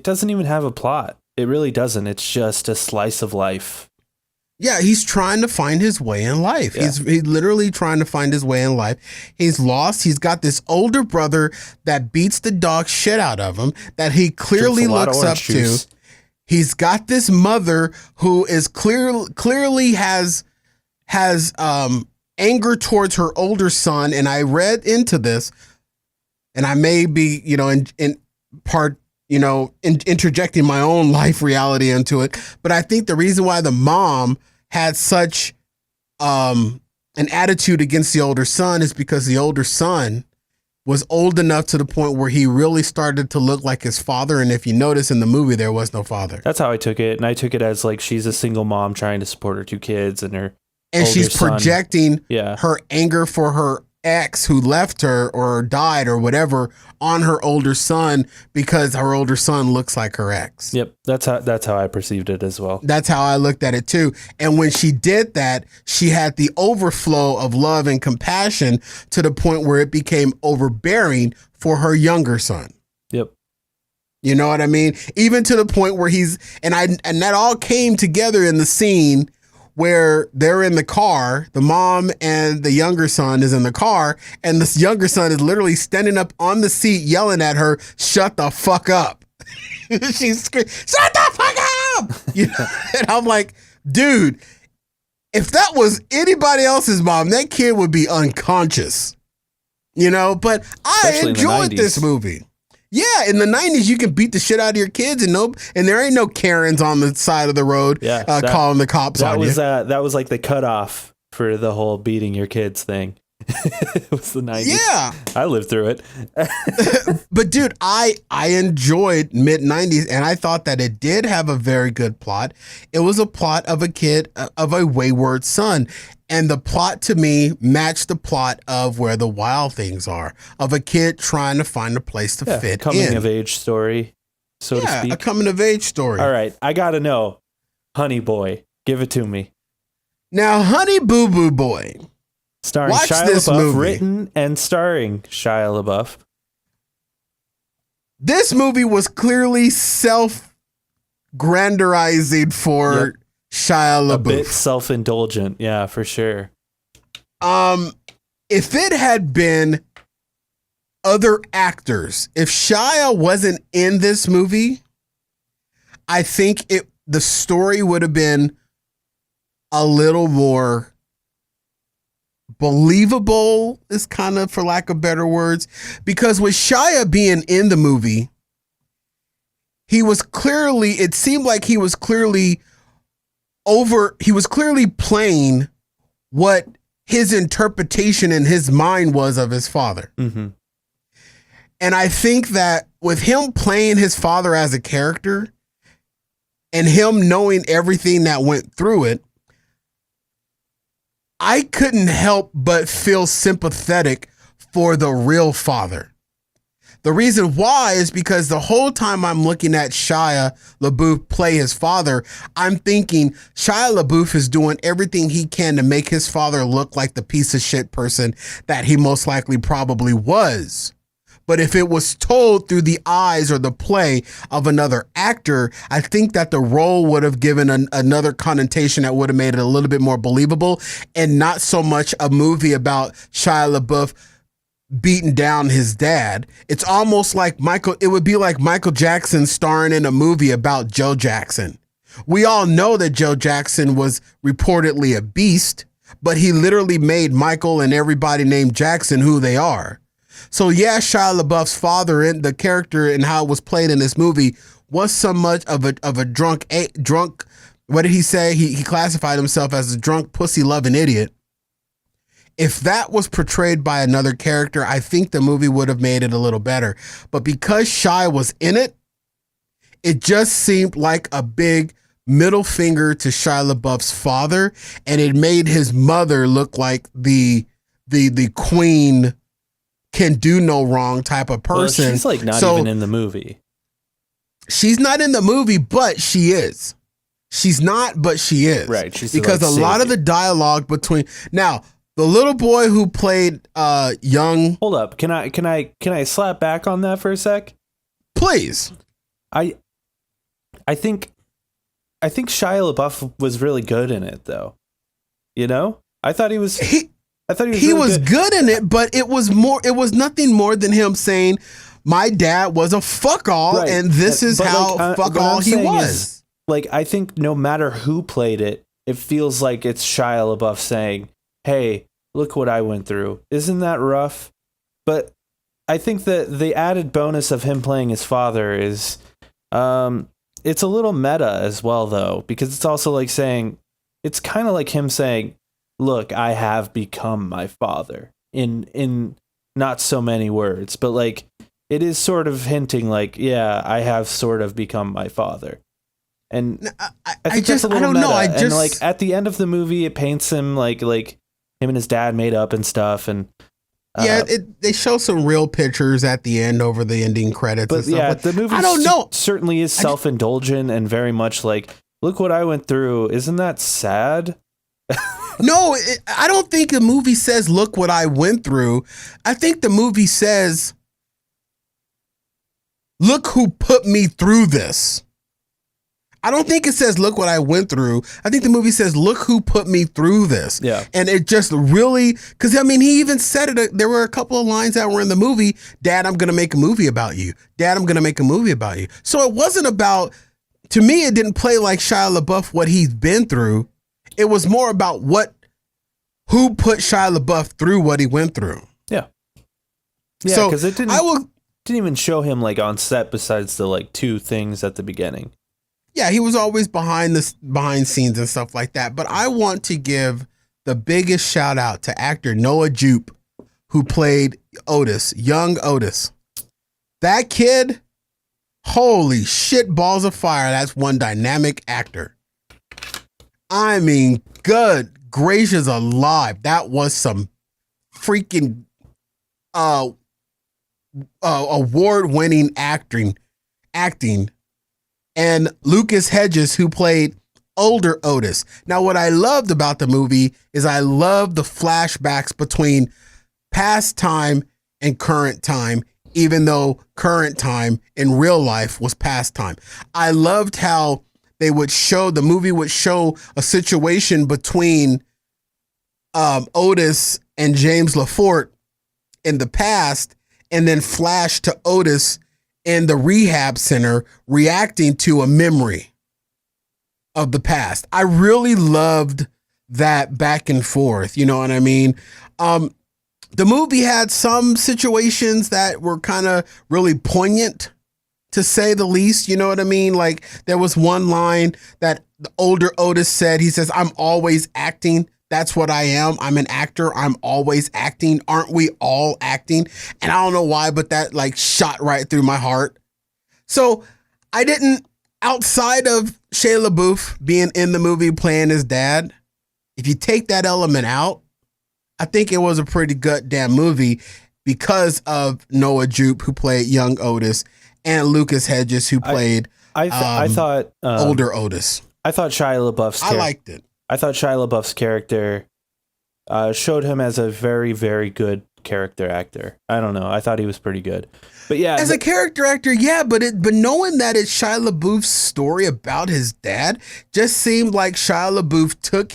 doesn't even have a plot. It really doesn't. It's just a slice of life. Yeah, he's trying to find his way in life. Yeah. He's literally trying to find his way in life. He's lost. He's got this older brother that beats the dog shit out of him, that he clearly looks up to. He's got this mother who is clearly has anger towards her older son. And I read into this, and I may be, in part, interjecting my own life reality into it. But I think the reason why the mom had such an attitude against the older son is because the older son was old enough to the point where he really started to look like his father. And if you notice in the movie, there was no father. That's how I took it. And I took it as like, she's a single mom trying to support her two kids and her and older she's projecting son. Her anger for her ex who left her or died or whatever on her older son because her older son looks like her ex. Yep. That's how I perceived it as well. That's how I looked at it too. And when she did that, she had the overflow of love and compassion to the point where it became overbearing for her younger son. Yep. You know what I mean? Even to the point where and that all came together in the scene where they're in the car, the mom and the younger son is in the car, and this younger son is literally standing up on the seat yelling at her, "Shut the fuck up." She's screaming, "Shut the fuck up!" And I'm like, dude, if that was anybody else's mom, that kid would be unconscious. But I enjoyed this movie. Yeah, in the 90s, you can beat the shit out of your kids and there ain't no Karens on the side of the road calling the cops on you. That was like the cutoff for the whole beating your kids thing. It was the 90s. Yeah. I lived through it. But dude, I enjoyed mid-90s, and I thought that it did have a very good plot. It was a plot of a wayward son. And the plot to me matched the plot of Where the Wild Things Are, of a kid trying to find a place to fit in. Coming of age story, so to speak. A coming of age story. All right, I gotta know, Honey Boy, give it to me. Now, Honey Boo Boo Boy, starring Shia LaBeouf, written and starring Shia LaBeouf. This movie was clearly self-grandizing for Shia LaBeouf. A bit self-indulgent, yeah, for sure. If it had been other actors, if Shia wasn't in this movie, I think the story would have been a little more believable, is kind of, for lack of better words, because with Shia being in the movie, it seemed like he was clearly playing what his interpretation in his mind was of his father. Mm-hmm. And I think that with him playing his father as a character and him knowing everything that went through it, I couldn't help but feel sympathetic for the real father. The reason why is because the whole time I'm looking at Shia LaBeouf play his father, I'm thinking Shia LaBeouf is doing everything he can to make his father look like the piece of shit person that he most likely probably was. But if it was told through the eyes or the play of another actor, I think that the role would have given another connotation that would have made it a little bit more believable, and not so much a movie about Shia LaBeouf beating down his dad. It's almost like it would be like Michael Jackson starring in a movie about Joe Jackson. We all know that Joe Jackson was reportedly a beast, but he literally made Michael and everybody named Jackson who they are. So yeah, Shia LaBeouf's father and the character and how it was played in this movie was so much of a drunk. What did he say? He classified himself as a drunk, pussy loving idiot. If that was portrayed by another character, I think the movie would have made it a little better. But because Shia was in it, it just seemed like a big middle finger to Shia LaBeouf's father, and it made his mother look like the queen, can do no wrong type of person. Well, she's like not even in the movie. She's not in the movie, but she is. She's not, but she is. Right. She's because a lot of the dialogue between now the little boy who played young. Hold up. Can I slap back on that for a sec? Please. I think Shia LaBeouf was really good in it, though. You know, I thought he was. He was good in it, but it was nothing more than him saying, "My dad was a fuck all, right. And this is how fuck all he was." Like, I think no matter who played it, it feels like it's Shia LaBeouf saying, "Hey, look what I went through. Isn't that rough?" But I think that the added bonus of him playing his father is, it's a little meta as well, though, because it's also like saying, it's kind of like him saying, "Look, I have become my father," in not so many words, but like it is sort of hinting like, yeah, I have sort of become my father. And I think that's a little meta. And like at the end of the movie, it paints him like him and his dad made up and stuff. And they show some real pictures at the end over the ending credits. But and stuff. Yeah, the movie certainly is self-indulgent and very much like, look what I went through. Isn't that sad? No, I don't think the movie says, "Look what I went through." I think the movie says, "Look who put me through this." I don't think it says, "Look what I went through." I think the movie says, "Look who put me through this." Yeah. And it just really, because I mean, he even said it. There were a couple of lines that were in the movie. "Dad, I'm going to make a movie about you. Dad, I'm going to make a movie about you." So it wasn't about, to me, it didn't play like Shia LaBeouf, what he's been through. It was more about who put Shia LaBeouf through what he went through. Yeah. Yeah, so because it didn't even show him like on set besides the like two things at the beginning. Yeah, he was always behind scenes and stuff like that. But I want to give the biggest shout out to actor Noah Jupe, who played Otis, young Otis. That kid, holy shit, balls of fire. That's one dynamic actor. I mean, good gracious alive. That was some freaking award-winning acting. And Lucas Hedges, who played older Otis. Now, what I loved about the movie is I loved the flashbacks between past time and current time, even though current time in real life was past time. I loved how the movie would show a situation between Otis and James LaForte in the past, and then flash to Otis in the rehab center reacting to a memory of the past. I really loved that back and forth. You know what I mean? The movie had some situations that were kind of really poignant, to say the least. You know what I mean? Like, there was one line that the older Otis said. He says, "I'm always acting. That's what I am. I'm an actor. I'm always acting. Aren't we all acting?" And I don't know why, but that like shot right through my heart. So I didn't, outside of Shia LaBeouf being in the movie playing his dad, if you take that element out, I think it was a pretty goddamn movie because of Noah Jupe, who played young Otis, and Lucas Hedges, who played I thought older Otis. I thought Shia LaBeouf's I liked it. I thought Shia LaBeouf's character showed him as a very, very good character actor. I don't know. I thought he was pretty good. But yeah, as a character actor, yeah, but knowing that it's Shia LaBeouf's story about his dad just seemed like Shia LaBeouf took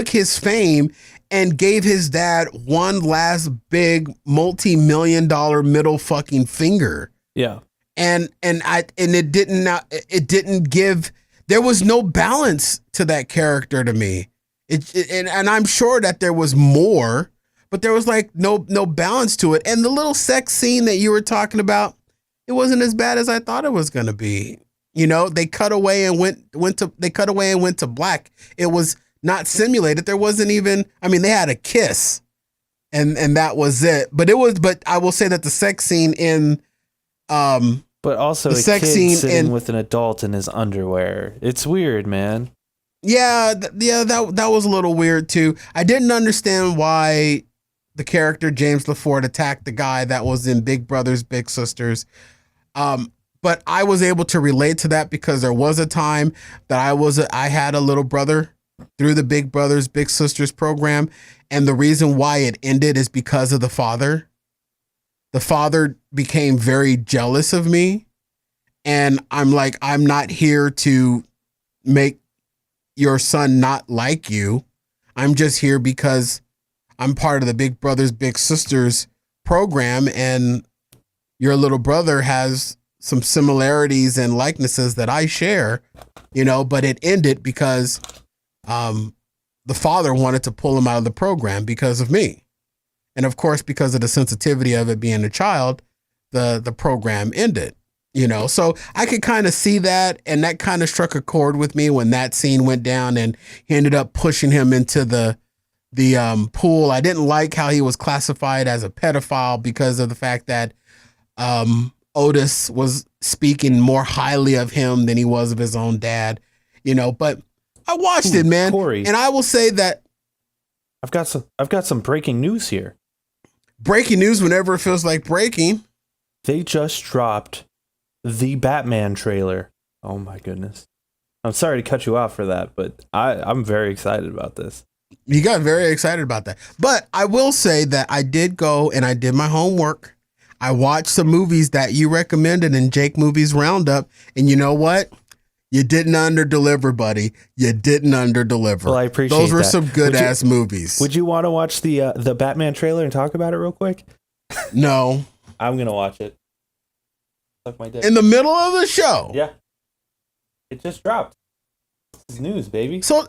his fame, and gave his dad one last big multi-million-dollar middle fucking finger. Yeah. And it didn't give, there was no balance to that character to me. And I'm sure that there was more, but there was like no balance to it. And the little sex scene that you were talking about, it wasn't as bad as I thought it was going to be. You know, they cut away and went to black. It was not simulated. There wasn't even, I mean, they had a kiss and that was it. But I will say that the sex scene in, but also the a sex kid scene sitting with an adult in his underwear. It's weird, man. Yeah. That was a little weird too. I didn't understand why the character James LaFord attacked the guy that was in Big Brothers Big Sisters. But I was able to relate to that because there was a time that I had a little brother through the Big Brothers Big Sisters program, and the reason why it ended is because of the father. The father became very jealous of me, and I'm like, I'm not here to make your son not like you. I'm just here because I'm part of the Big Brothers Big Sisters program, and your little brother has some similarities and likenesses that I share, you know, but it ended because the father wanted to pull him out of the program because of me. And of course, because of the sensitivity of it being a child, the program ended, you know? So I could kind of see that. And that kind of struck a chord with me when that scene went down and he ended up pushing him into the pool. I didn't like how he was classified as a pedophile because of the fact that Otis was speaking more highly of him than he was of his own dad, you know, but I watched it, man. Cory. And I will say that I've got some breaking news here. Breaking news whenever it feels like breaking. They just dropped the Batman trailer. Oh my goodness. I'm sorry to cut you off for that, but I'm very excited about this. You got very excited about that. But I will say that I did go and I did my homework. I watched some movies that you recommended in Jake Movies Roundup. And you know what? You didn't underdeliver, buddy. You didn't underdeliver. Well, I appreciate those were that. some good ass movies. Would you want to watch the Batman trailer and talk about it real quick? No. I'm gonna watch it. Suck my dick. In the middle of the show. Yeah. It just dropped. This is news, baby. So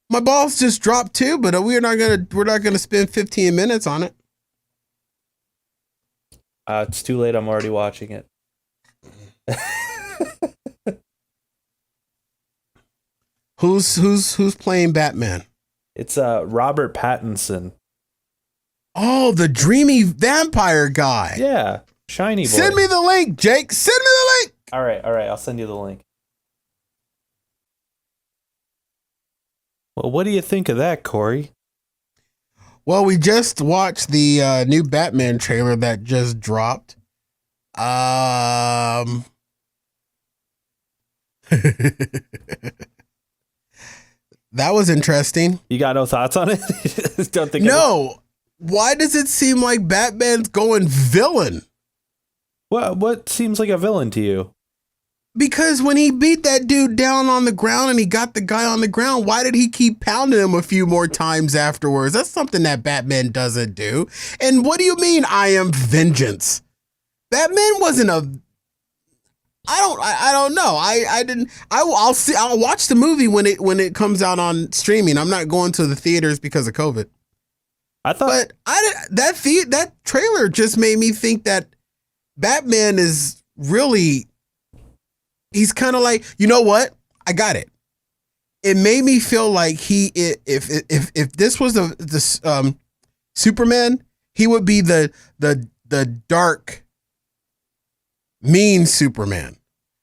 my balls just dropped too, but we're not gonna spend 15 minutes on it. It's too late. I'm already watching it. Who's playing Batman? It's Robert Pattinson. Oh, the dreamy vampire guy. Yeah, shiny boy. Send me the link, Jake. Send me the link. All right. I'll send you the link. Well, what do you think of that, Cory? Well, we just watched the new Batman trailer that just dropped. That was interesting. You got no thoughts on it? Don't think. No. Why does it seem like Batman's going villain? What seems like a villain to you? Because when he beat that dude down on the ground and he got the guy on the ground, why did he keep pounding him a few more times afterwards? That's something that Batman doesn't do. And what do you mean I am vengeance? Batman wasn't a... I don't know. I'll watch the movie when it comes out on streaming. I'm not going to the theaters because of COVID. But that trailer just made me think that Batman is really... He's kind of like, you know what? I got it. It made me feel like if this was the Superman, he would be the dark, mean Superman.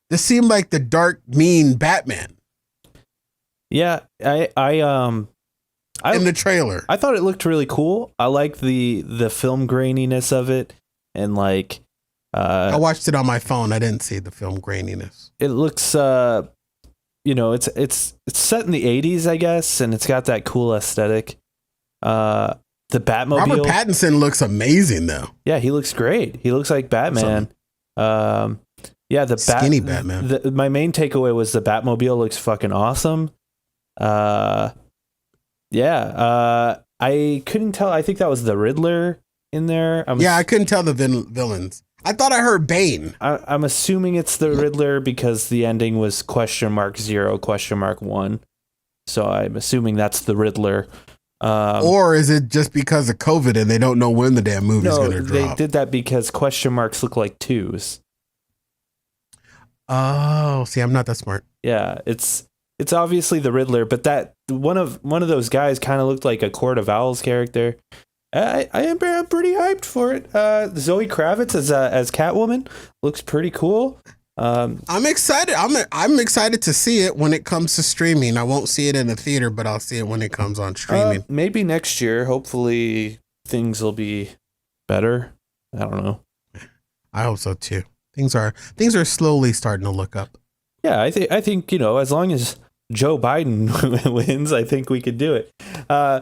This seemed like the dark, mean Batman. Yeah, I in the trailer, I thought it looked really cool. I like the film graininess of it, and like. I watched it on my phone. I didn't see the film graininess. It looks, it's set in the 80s, I guess, and it's got that cool aesthetic. The Batmobile. Robert Pattinson looks amazing though. Yeah, he looks great. He looks like Batman. Yeah, the skinny Batman. My main takeaway was the Batmobile looks fucking awesome. I couldn't tell. I think that was the Riddler in there. I couldn't tell the villains. I thought I heard Bane. I'm assuming it's the Riddler because the ending was $0?1. So I'm assuming that's the Riddler. Or is it just because of COVID and they don't know when the damn movie's going to drop? They did that because question marks look like 2s. Oh, see, I'm not that smart. Yeah, it's obviously the Riddler, but that one of those guys kind of looked like a Court of Owls character. I am pretty hyped for it. Zoe Kravitz as Catwoman looks pretty cool. I'm excited. I'm excited to see it when it comes to streaming. I won't see it in the theater, but I'll see it when it comes on streaming. Maybe next year. Hopefully things will be better. I don't know. I hope so too. Things are slowly starting to look up. Yeah, I think as long as Joe Biden wins, I think we could do it.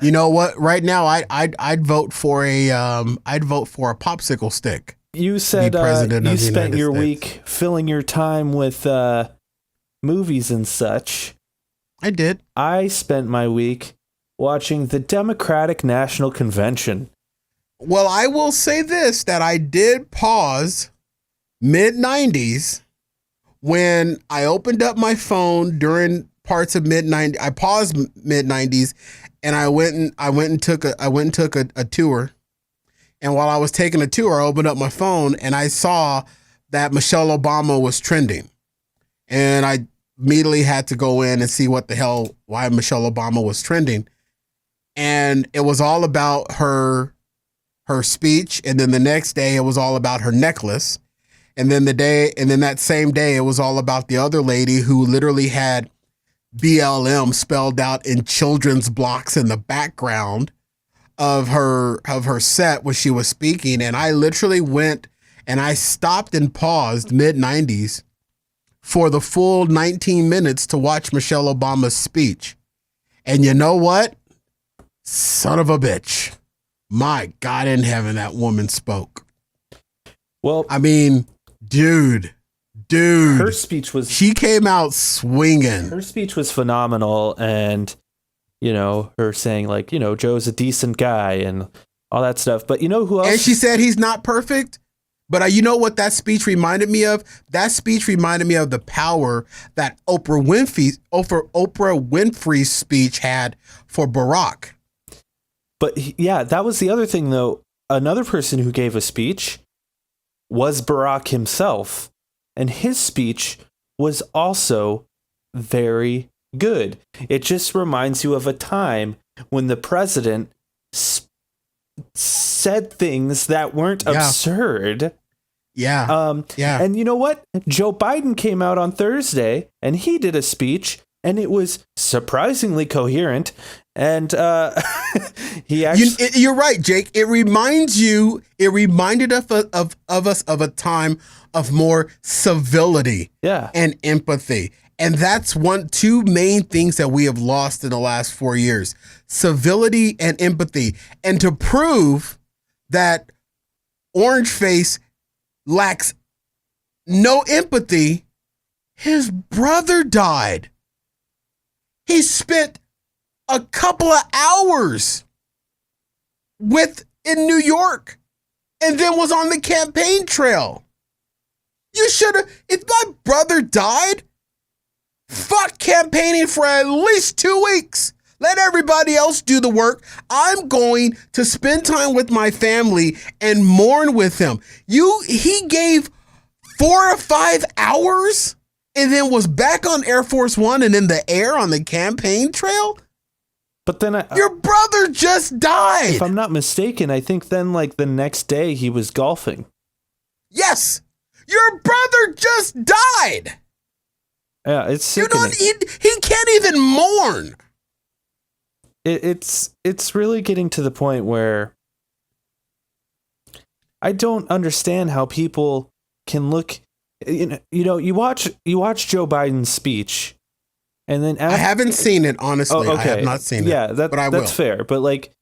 You know what? Right now, I'd vote for a popsicle stick. You said you spent your week filling your time with movies and such. I did. I spent my week watching the Democratic National Convention. Well, I will say this, that I did pause mid-90s when I opened up my phone during parts of mid-90s. I paused mid-90s and I went and took a tour. And while I was taking a tour, I opened up my phone and I saw that Michelle Obama was trending. And I immediately had to go in and see why Michelle Obama was trending. And it was all about her speech. And then the next day it was all about her necklace. And then that same day, it was all about the other lady who literally had BLM spelled out in children's blocks in the background of her set when she was speaking. And I literally went and I stopped and paused mid-90s for the full 19 minutes to watch Michelle Obama's speech. And you know what? Son of a bitch. My God in heaven, that woman spoke. Well, I mean, dude, her speech was, she came out swinging. Her speech was phenomenal. And, her saying like, Joe's a decent guy and all that stuff. But you know who else? And she said he's not perfect. But you know what that speech reminded me of? That speech reminded me of the power that Oprah Winfrey's speech had for Barack. But yeah, that was the other thing, though. Another person who gave a speech was Barack himself. And his speech was also very good. It just reminds you of a time when the president said things that weren't absurd. Yeah. And you know what? Joe Biden came out on Thursday and he did a speech and it was surprisingly coherent. And he actually... You're right, Jake. It reminded us of a time of more civility and empathy. And that's two main things that we have lost in the last 4 years. Civility and empathy. And to prove that Orange Face lacks no empathy, his brother died. He spent a couple of hours in New York and then was on the campaign trail. You should have, if my brother died, fuck campaigning for at least 2 weeks. Let everybody else do the work. I'm going to spend time with my family and mourn with him. He gave 4 or 5 hours and then was back on Air Force One and in the air on the campaign trail. But then your brother just died. If I'm not mistaken, I think then like the next day he was golfing. Yes, your brother just died. Yeah, it's sickening. He can't even mourn. It's really getting to the point where I don't understand how people can look. You watch Joe Biden's speech, and then I haven't seen it honestly. Oh, okay. I have not seen it. Yeah, but I will. That's fair. But like,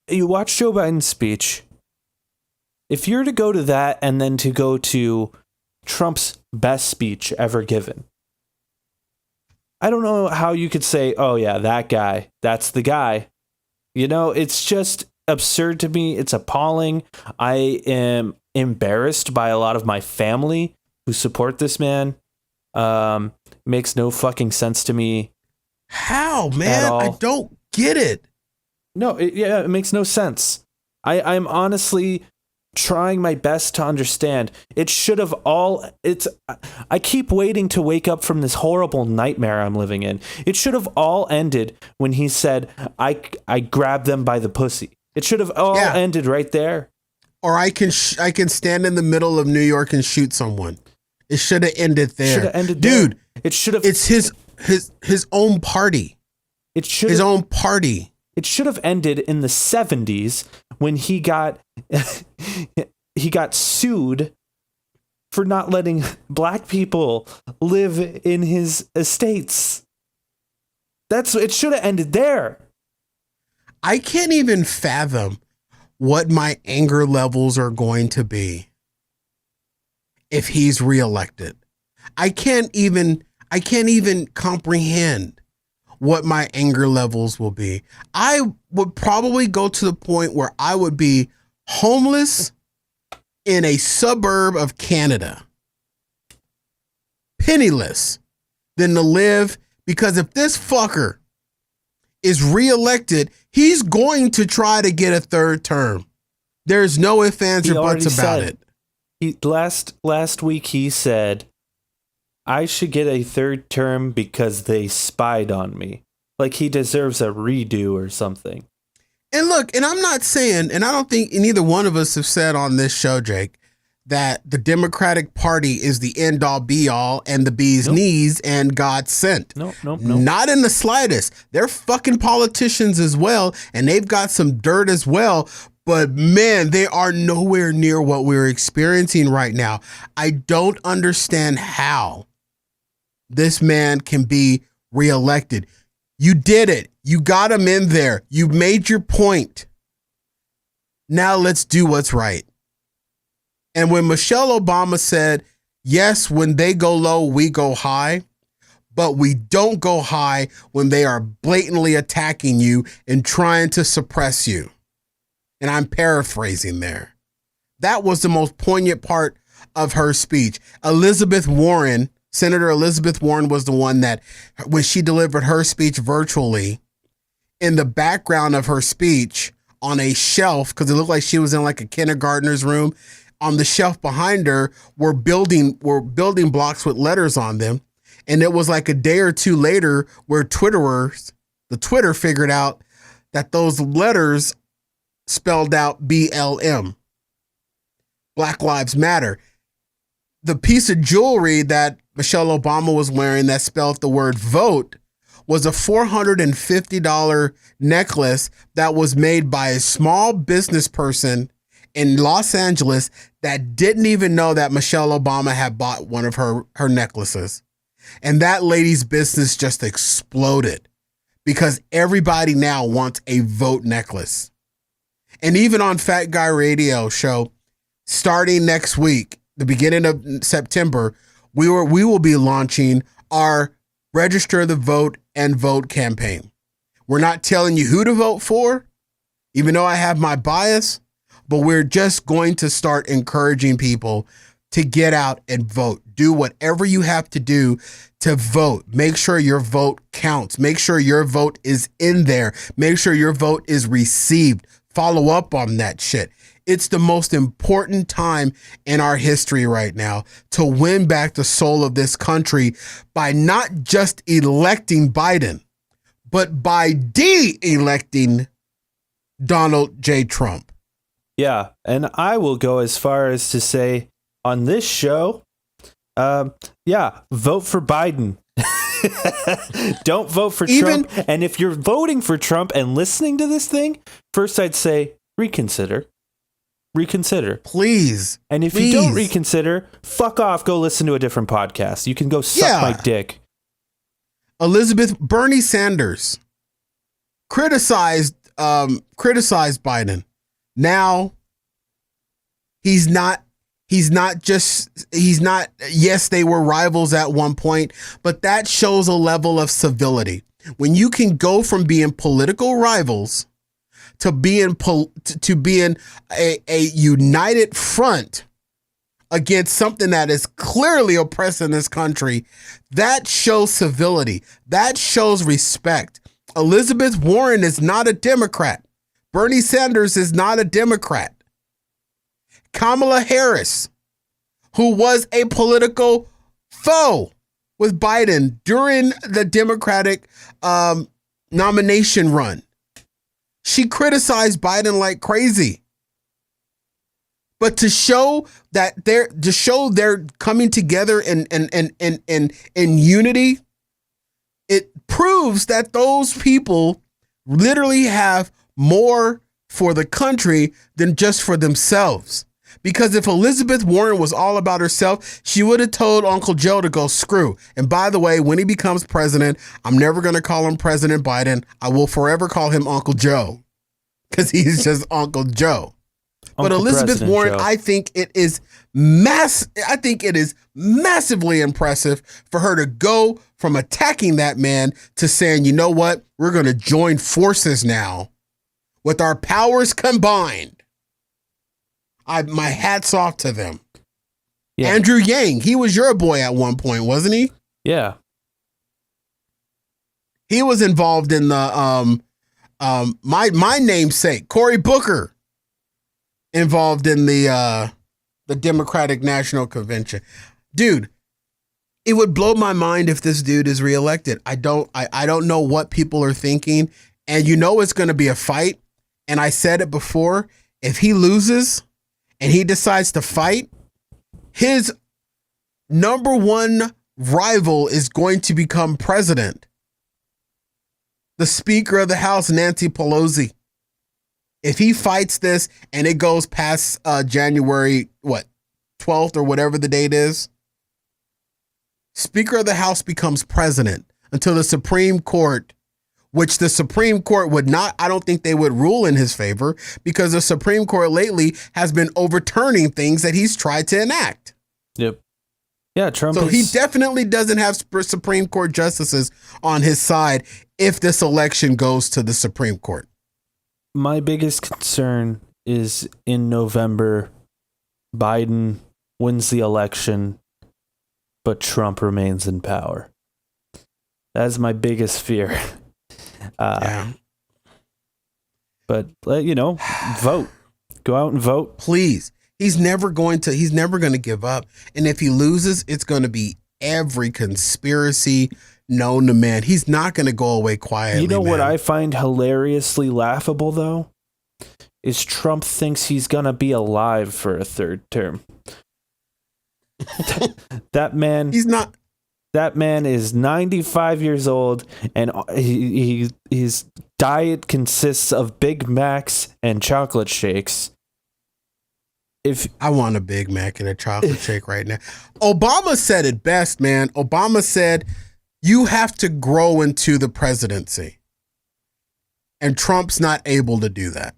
you watch Joe Biden's speech. If you're to go to that and then to go to Trump's best speech ever given, I don't know how you could say, oh yeah, that guy, that's the guy. You know, it's just absurd to me. It's appalling. I am embarrassed by a lot of my family who support this man. Makes no fucking sense to me. How, man? I don't get it. No, it makes no sense. I'm honestly trying my best to understand. It should have I keep waiting to wake up from this horrible nightmare I'm living in. It should have all ended when he said, I grabbed them by the pussy. It should have all ended right there. Or I can stand in the middle of New York and shoot someone. It should have ended there. Should have ended Dude, there. It should have. It's his own party. It should his own party. It should have ended in the 70s when he got sued for not letting black people live in his estates. It should have ended there. I can't even fathom what my anger levels are going to be if he's reelected. I can't even comprehend what my anger levels will be. I would probably go to the point where I would be homeless in a suburb of Canada, penniless, than to live, because if this fucker is reelected, he's going to try to get a third term. There's no ifs, ands, or buts about it. Last week he said, I should get a third term because they spied on me. Like he deserves a redo or something. And look, and I'm not saying, and I don't think neither one of us have said on this show, Jake, that the Democratic Party is the end all be all and the bee's knees and God sent. No. Not in the slightest. They're fucking politicians as well, and they've got some dirt as well. But man, they are nowhere near what we're experiencing right now. I don't understand how this man can be reelected. You did it. You got him in there. You made your point. Now let's do what's right. And when Michelle Obama said, yes, when they go low, we go high, but we don't go high when they are blatantly attacking you and trying to suppress you. And I'm paraphrasing there. That was the most poignant part of her speech. Senator Elizabeth Warren was the one that, when she delivered her speech virtually, in the background of her speech on a shelf, because it looked like she was in like a kindergartner's room, on the shelf behind her were building blocks with letters on them. And it was like a day or two later where the Twitter figured out that those letters spelled out BLM, Black Lives Matter. The piece of jewelry that Michelle Obama was wearing that spelled the word vote was a $450 necklace that was made by a small business person in Los Angeles that didn't even know that Michelle Obama had bought one of her necklaces. And that lady's business just exploded because everybody now wants a vote necklace. And even on Fat Guy Radio show, starting next week, the beginning of September, we will be launching our Register the Vote and Vote campaign. We're not telling you who to vote for, even though I have my bias, but we're just going to start encouraging people to get out and vote. Do whatever you have to do to vote. Make sure your vote counts. Make sure your vote is in there. Make sure your vote is received. Follow up on that shit. It's the most important time in our history right now to win back the soul of this country by not just electing Biden, but by de-electing Donald J. Trump. Yeah, and I will go as far as to say on this show, vote for Biden. Don't vote for Trump. And if you're voting for Trump and listening to this thing, first I'd say reconsider. Please. And if you don't reconsider, fuck off, go listen to a different podcast. You can go suck my dick. Bernie Sanders criticized criticized Biden. Now he's not, yes, they were rivals at one point, but that shows a level of civility. When you can go from being political rivals to being a united front against something that is clearly oppressing this country, that shows civility. That shows respect. Elizabeth Warren is not a Democrat. Bernie Sanders is not a Democrat. Kamala Harris, who was a political foe with Biden during the Democratic nomination run, she criticized Biden like crazy. But to show that they're coming together in unity, it proves that those people literally have more for the country than just for themselves. Because if Elizabeth Warren was all about herself, she would have told Uncle Joe to go screw. And by the way, when he becomes president, I'm never going to call him President Biden. I will forever call him Uncle Joe, because he's just Uncle Joe. But Elizabeth President Warren, Joe. I think it is massively impressive for her to go from attacking that man to saying, you know what, we're going to join forces now with our powers combined. My hat's off to them. Yeah. Andrew Yang, he was your boy at one point, wasn't he? Yeah. He was involved in the my namesake, Cory Booker, involved in the Democratic National Convention. Dude, it would blow my mind if this dude is reelected. I don't know what people are thinking, and you know it's going to be a fight. And I said it before, if he loses and he decides to fight, his number one rival is going to become president. The Speaker of the House, Nancy Pelosi. If he fights this and it goes past January, 12th or whatever the date is, Speaker of the House becomes president until the Supreme Court, which the Supreme Court would not, I don't think they would rule in his favor, because the Supreme Court lately has been overturning things that he's tried to enact. Yep. Yeah, Trump. So he definitely doesn't have Supreme Court justices on his side if this election goes to the Supreme Court. My biggest concern is in November, Biden wins the election, but Trump remains in power. That is my biggest fear. Yeah. But vote. Go out and vote. Please. He's never going to give up. And if he loses, it's going to be every conspiracy known to man. He's not going to go away quietly. You know what man. I find hilariously laughable, though, is Trump thinks he's going to be alive for a third term. That man, he's not. That man is 95 years old, and his diet consists of Big Macs and chocolate shakes. If I want a Big Mac and a chocolate shake right now. Obama said it best, man. Obama said, you have to grow into the presidency. And Trump's not able to do that.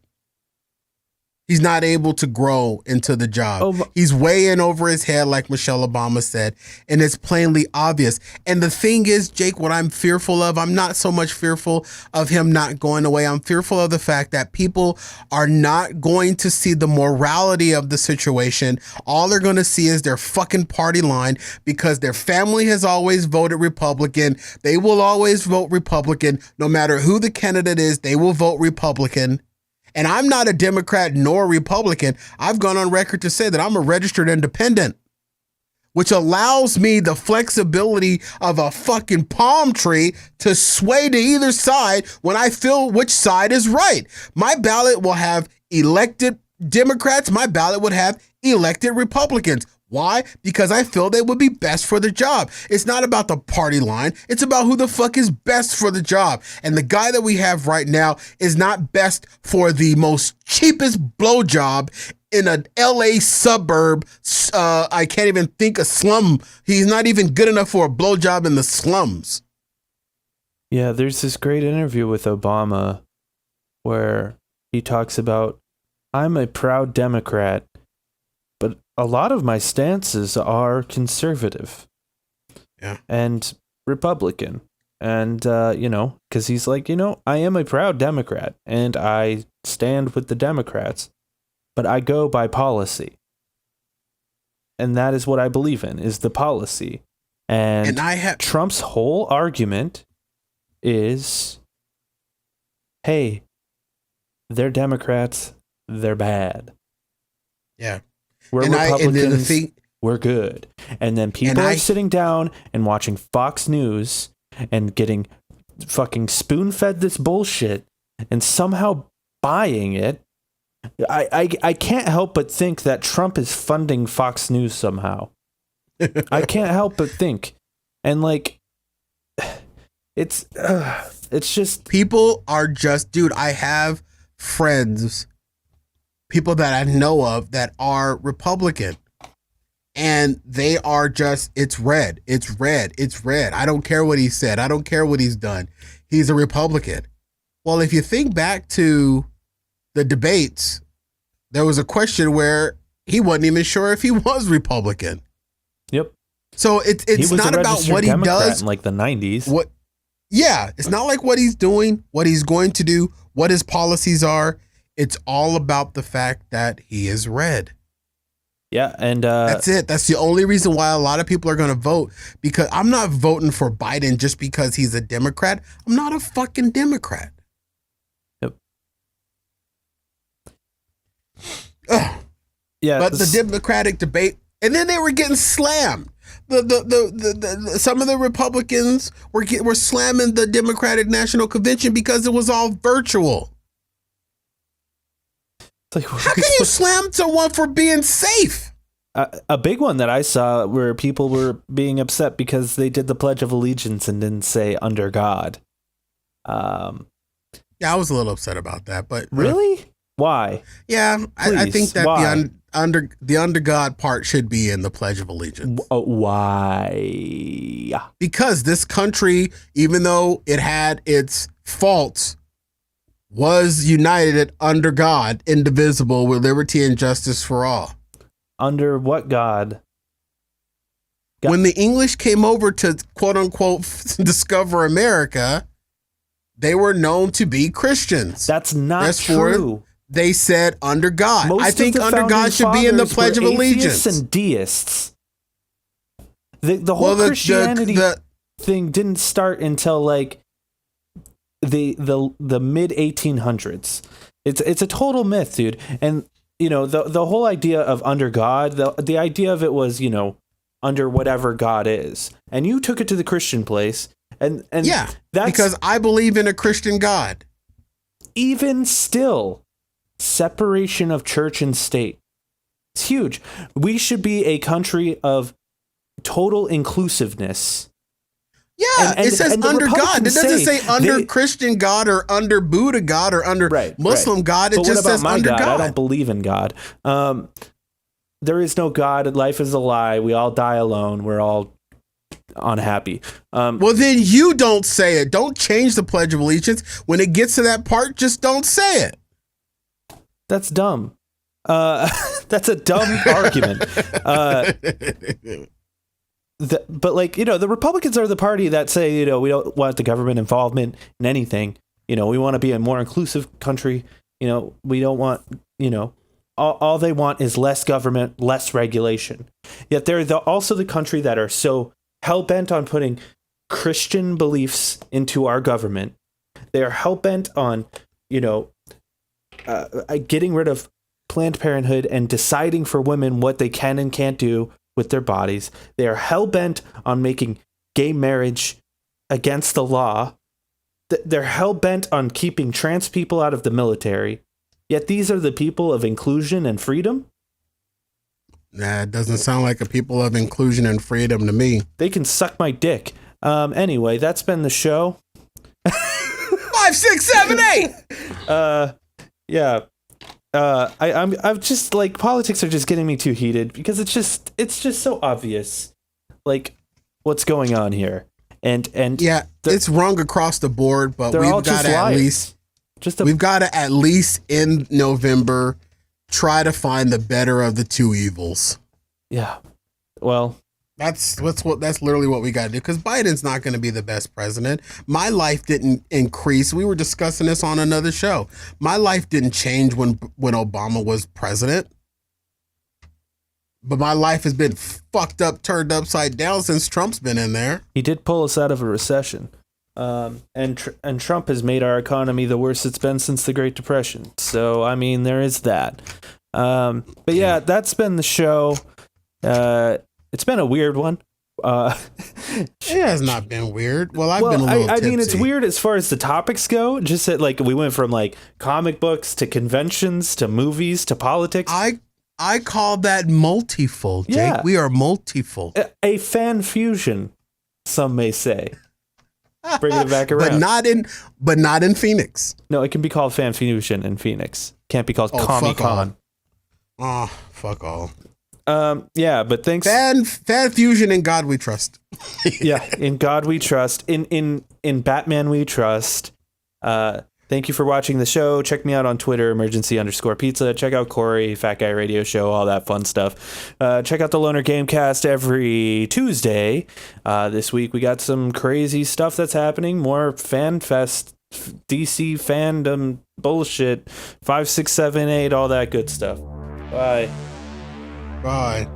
He's not able to grow into the job. He's way in over his head, like Michelle Obama said, and it's plainly obvious. And the thing is, Jake, what I'm fearful of, I'm not so much fearful of him not going away. I'm fearful of the fact that people are not going to see the morality of the situation. All they're going to see is their fucking party line, because their family has always voted Republican. They will always vote Republican. No matter who the candidate is, they will vote Republican. And I'm not a Democrat nor a Republican. I've gone on record to say that I'm a registered independent, which allows me the flexibility of a fucking palm tree to sway to either side when I feel which side is right. My ballot will have elected Democrats. My ballot would have elected Republicans. Why? Because I feel they would be best for the job. It's not about the party line. It's about who the fuck is best for the job. And the guy that we have right now is not best for the most cheapest blowjob in an LA suburb. I can't even think a slum. He's not even good enough for a blowjob in the slums. Yeah, there's this great interview with Obama where he talks about, I'm a proud Democrat, but a lot of my stances are conservative. Yeah. And Republican. And, because he's like, I am a proud Democrat and I stand with the Democrats, but I go by policy. And that is what I believe in, is the policy. And Trump's whole argument is, hey, they're Democrats, they're bad. Yeah. We're Republicans, we're good. And then people are sitting down and watching Fox News and getting fucking spoon-fed this bullshit and somehow buying it. I can't help but think that Trump is funding Fox News somehow. I can't help but think. And like, it's just... People are just... Dude, I have friends, people that I know of that are Republican. And they are just, it's red. It's red. It's red. I don't care what he said. I don't care what he's done. He's a Republican. Well, if you think back to the debates, there was a question where he wasn't even sure if he was Republican. Yep. So it's not about what he does in like the 90s. Yeah, it's not like what he's doing, what he's going to do, what his policies are. It's all about the fact that he is red. Yeah, and that's it. That's the only reason why a lot of people are going to vote, because I'm not voting for Biden just because he's a Democrat. I'm not a fucking Democrat. Yep. Ugh. Yeah, but the Democratic debate, and then they were getting slammed. The some of the Republicans were slamming the Democratic National Convention because it was all virtual. Like, how can you slam someone for being safe? A big one that I saw where people were being upset because they did the Pledge of Allegiance and didn't say under God. Yeah, I was a little upset about that, but really, why? Yeah, I think that the under God part should be in the Pledge of Allegiance. Why? Because this country, even though it had its faults, was united under God, indivisible, with liberty and justice for all. Under what God? When the English came over to, quote unquote, discover America, they were known to be Christians. That's not true. They said under God. Most I think under God should be in the Pledge of Allegiance. And deists. The whole Christianity thing didn't start until like the mid 1800s. It's a total myth, dude. And the whole idea of under God, the idea of it was, under whatever God is. And you took it to the Christian place, and yeah, that's because I believe in a Christian God. Even still, separation of church and state. It's huge. We should be a country of total inclusiveness. Yeah, it says under God. It doesn't say under Christian God or under Buddha God or under Muslim God. It just says under God. I don't believe in God. There is no God. Life is a lie. We all die alone. We're all unhappy. Well, then you don't say it. Don't change the Pledge of Allegiance. When it gets to that part, just don't say it. That's dumb. That's a dumb argument. But the Republicans are the party that say, we don't want the government involvement in anything. We want to be a more inclusive country. We don't want, all they want is less government, less regulation. Yet they're also the country that are so hell-bent on putting Christian beliefs into our government. They are hell-bent on, getting rid of Planned Parenthood and deciding for women what they can and can't do with their bodies. They are hell-bent on making gay marriage against the law. They're hell-bent on keeping trans people out of the military. Yet these are the people of inclusion and freedom? Nah, it doesn't sound like a people of inclusion and freedom to me. They can suck my dick. Anyway, that's been the show. 5, 6, 7, 8! Yeah. I'm just like, politics are just getting me too heated because it's just so obvious, like, what's going on here, and yeah, it's wrong across the board, but we've got to at least We've got to at least in November try to find the better of the two evils. Yeah. Well, that's literally what we got to do, because Biden's not going to be the best president. My life didn't increase. We were discussing this on another show. My life didn't change when Obama was president. But my life has been fucked up, turned upside down since Trump's been in there. He did pull us out of a recession. And Trump has made our economy the worst it's been since the Great Depression. So, I mean, there is that. But yeah, that's been the show. It's been a weird one. It has not been weird. Well, I've been a little tipsy. I mean, it's weird as far as the topics go. Just that, like, we went from like comic books to conventions to movies to politics. I call that multifold, Jake. Yeah. We are multifold. A fan fusion, some may say. Bring it back around. But not in Phoenix. No, it can be called fan fusion in Phoenix. Can't be called Comic-Con. Oh, fuck all. Yeah, but thanks. Fan fusion, in God we trust. Yeah, in God we trust. In Batman we trust. Thank you for watching the show. Check me out on Twitter, emergency_pizza. Check out Cory, Fat Guy Radio Show, all that fun stuff. Check out the Loner Gamecast every Tuesday. This week we got some crazy stuff that's happening. More fan fest, DC fandom bullshit, 5, 6, 7, 8, all that good stuff. Bye. Bye.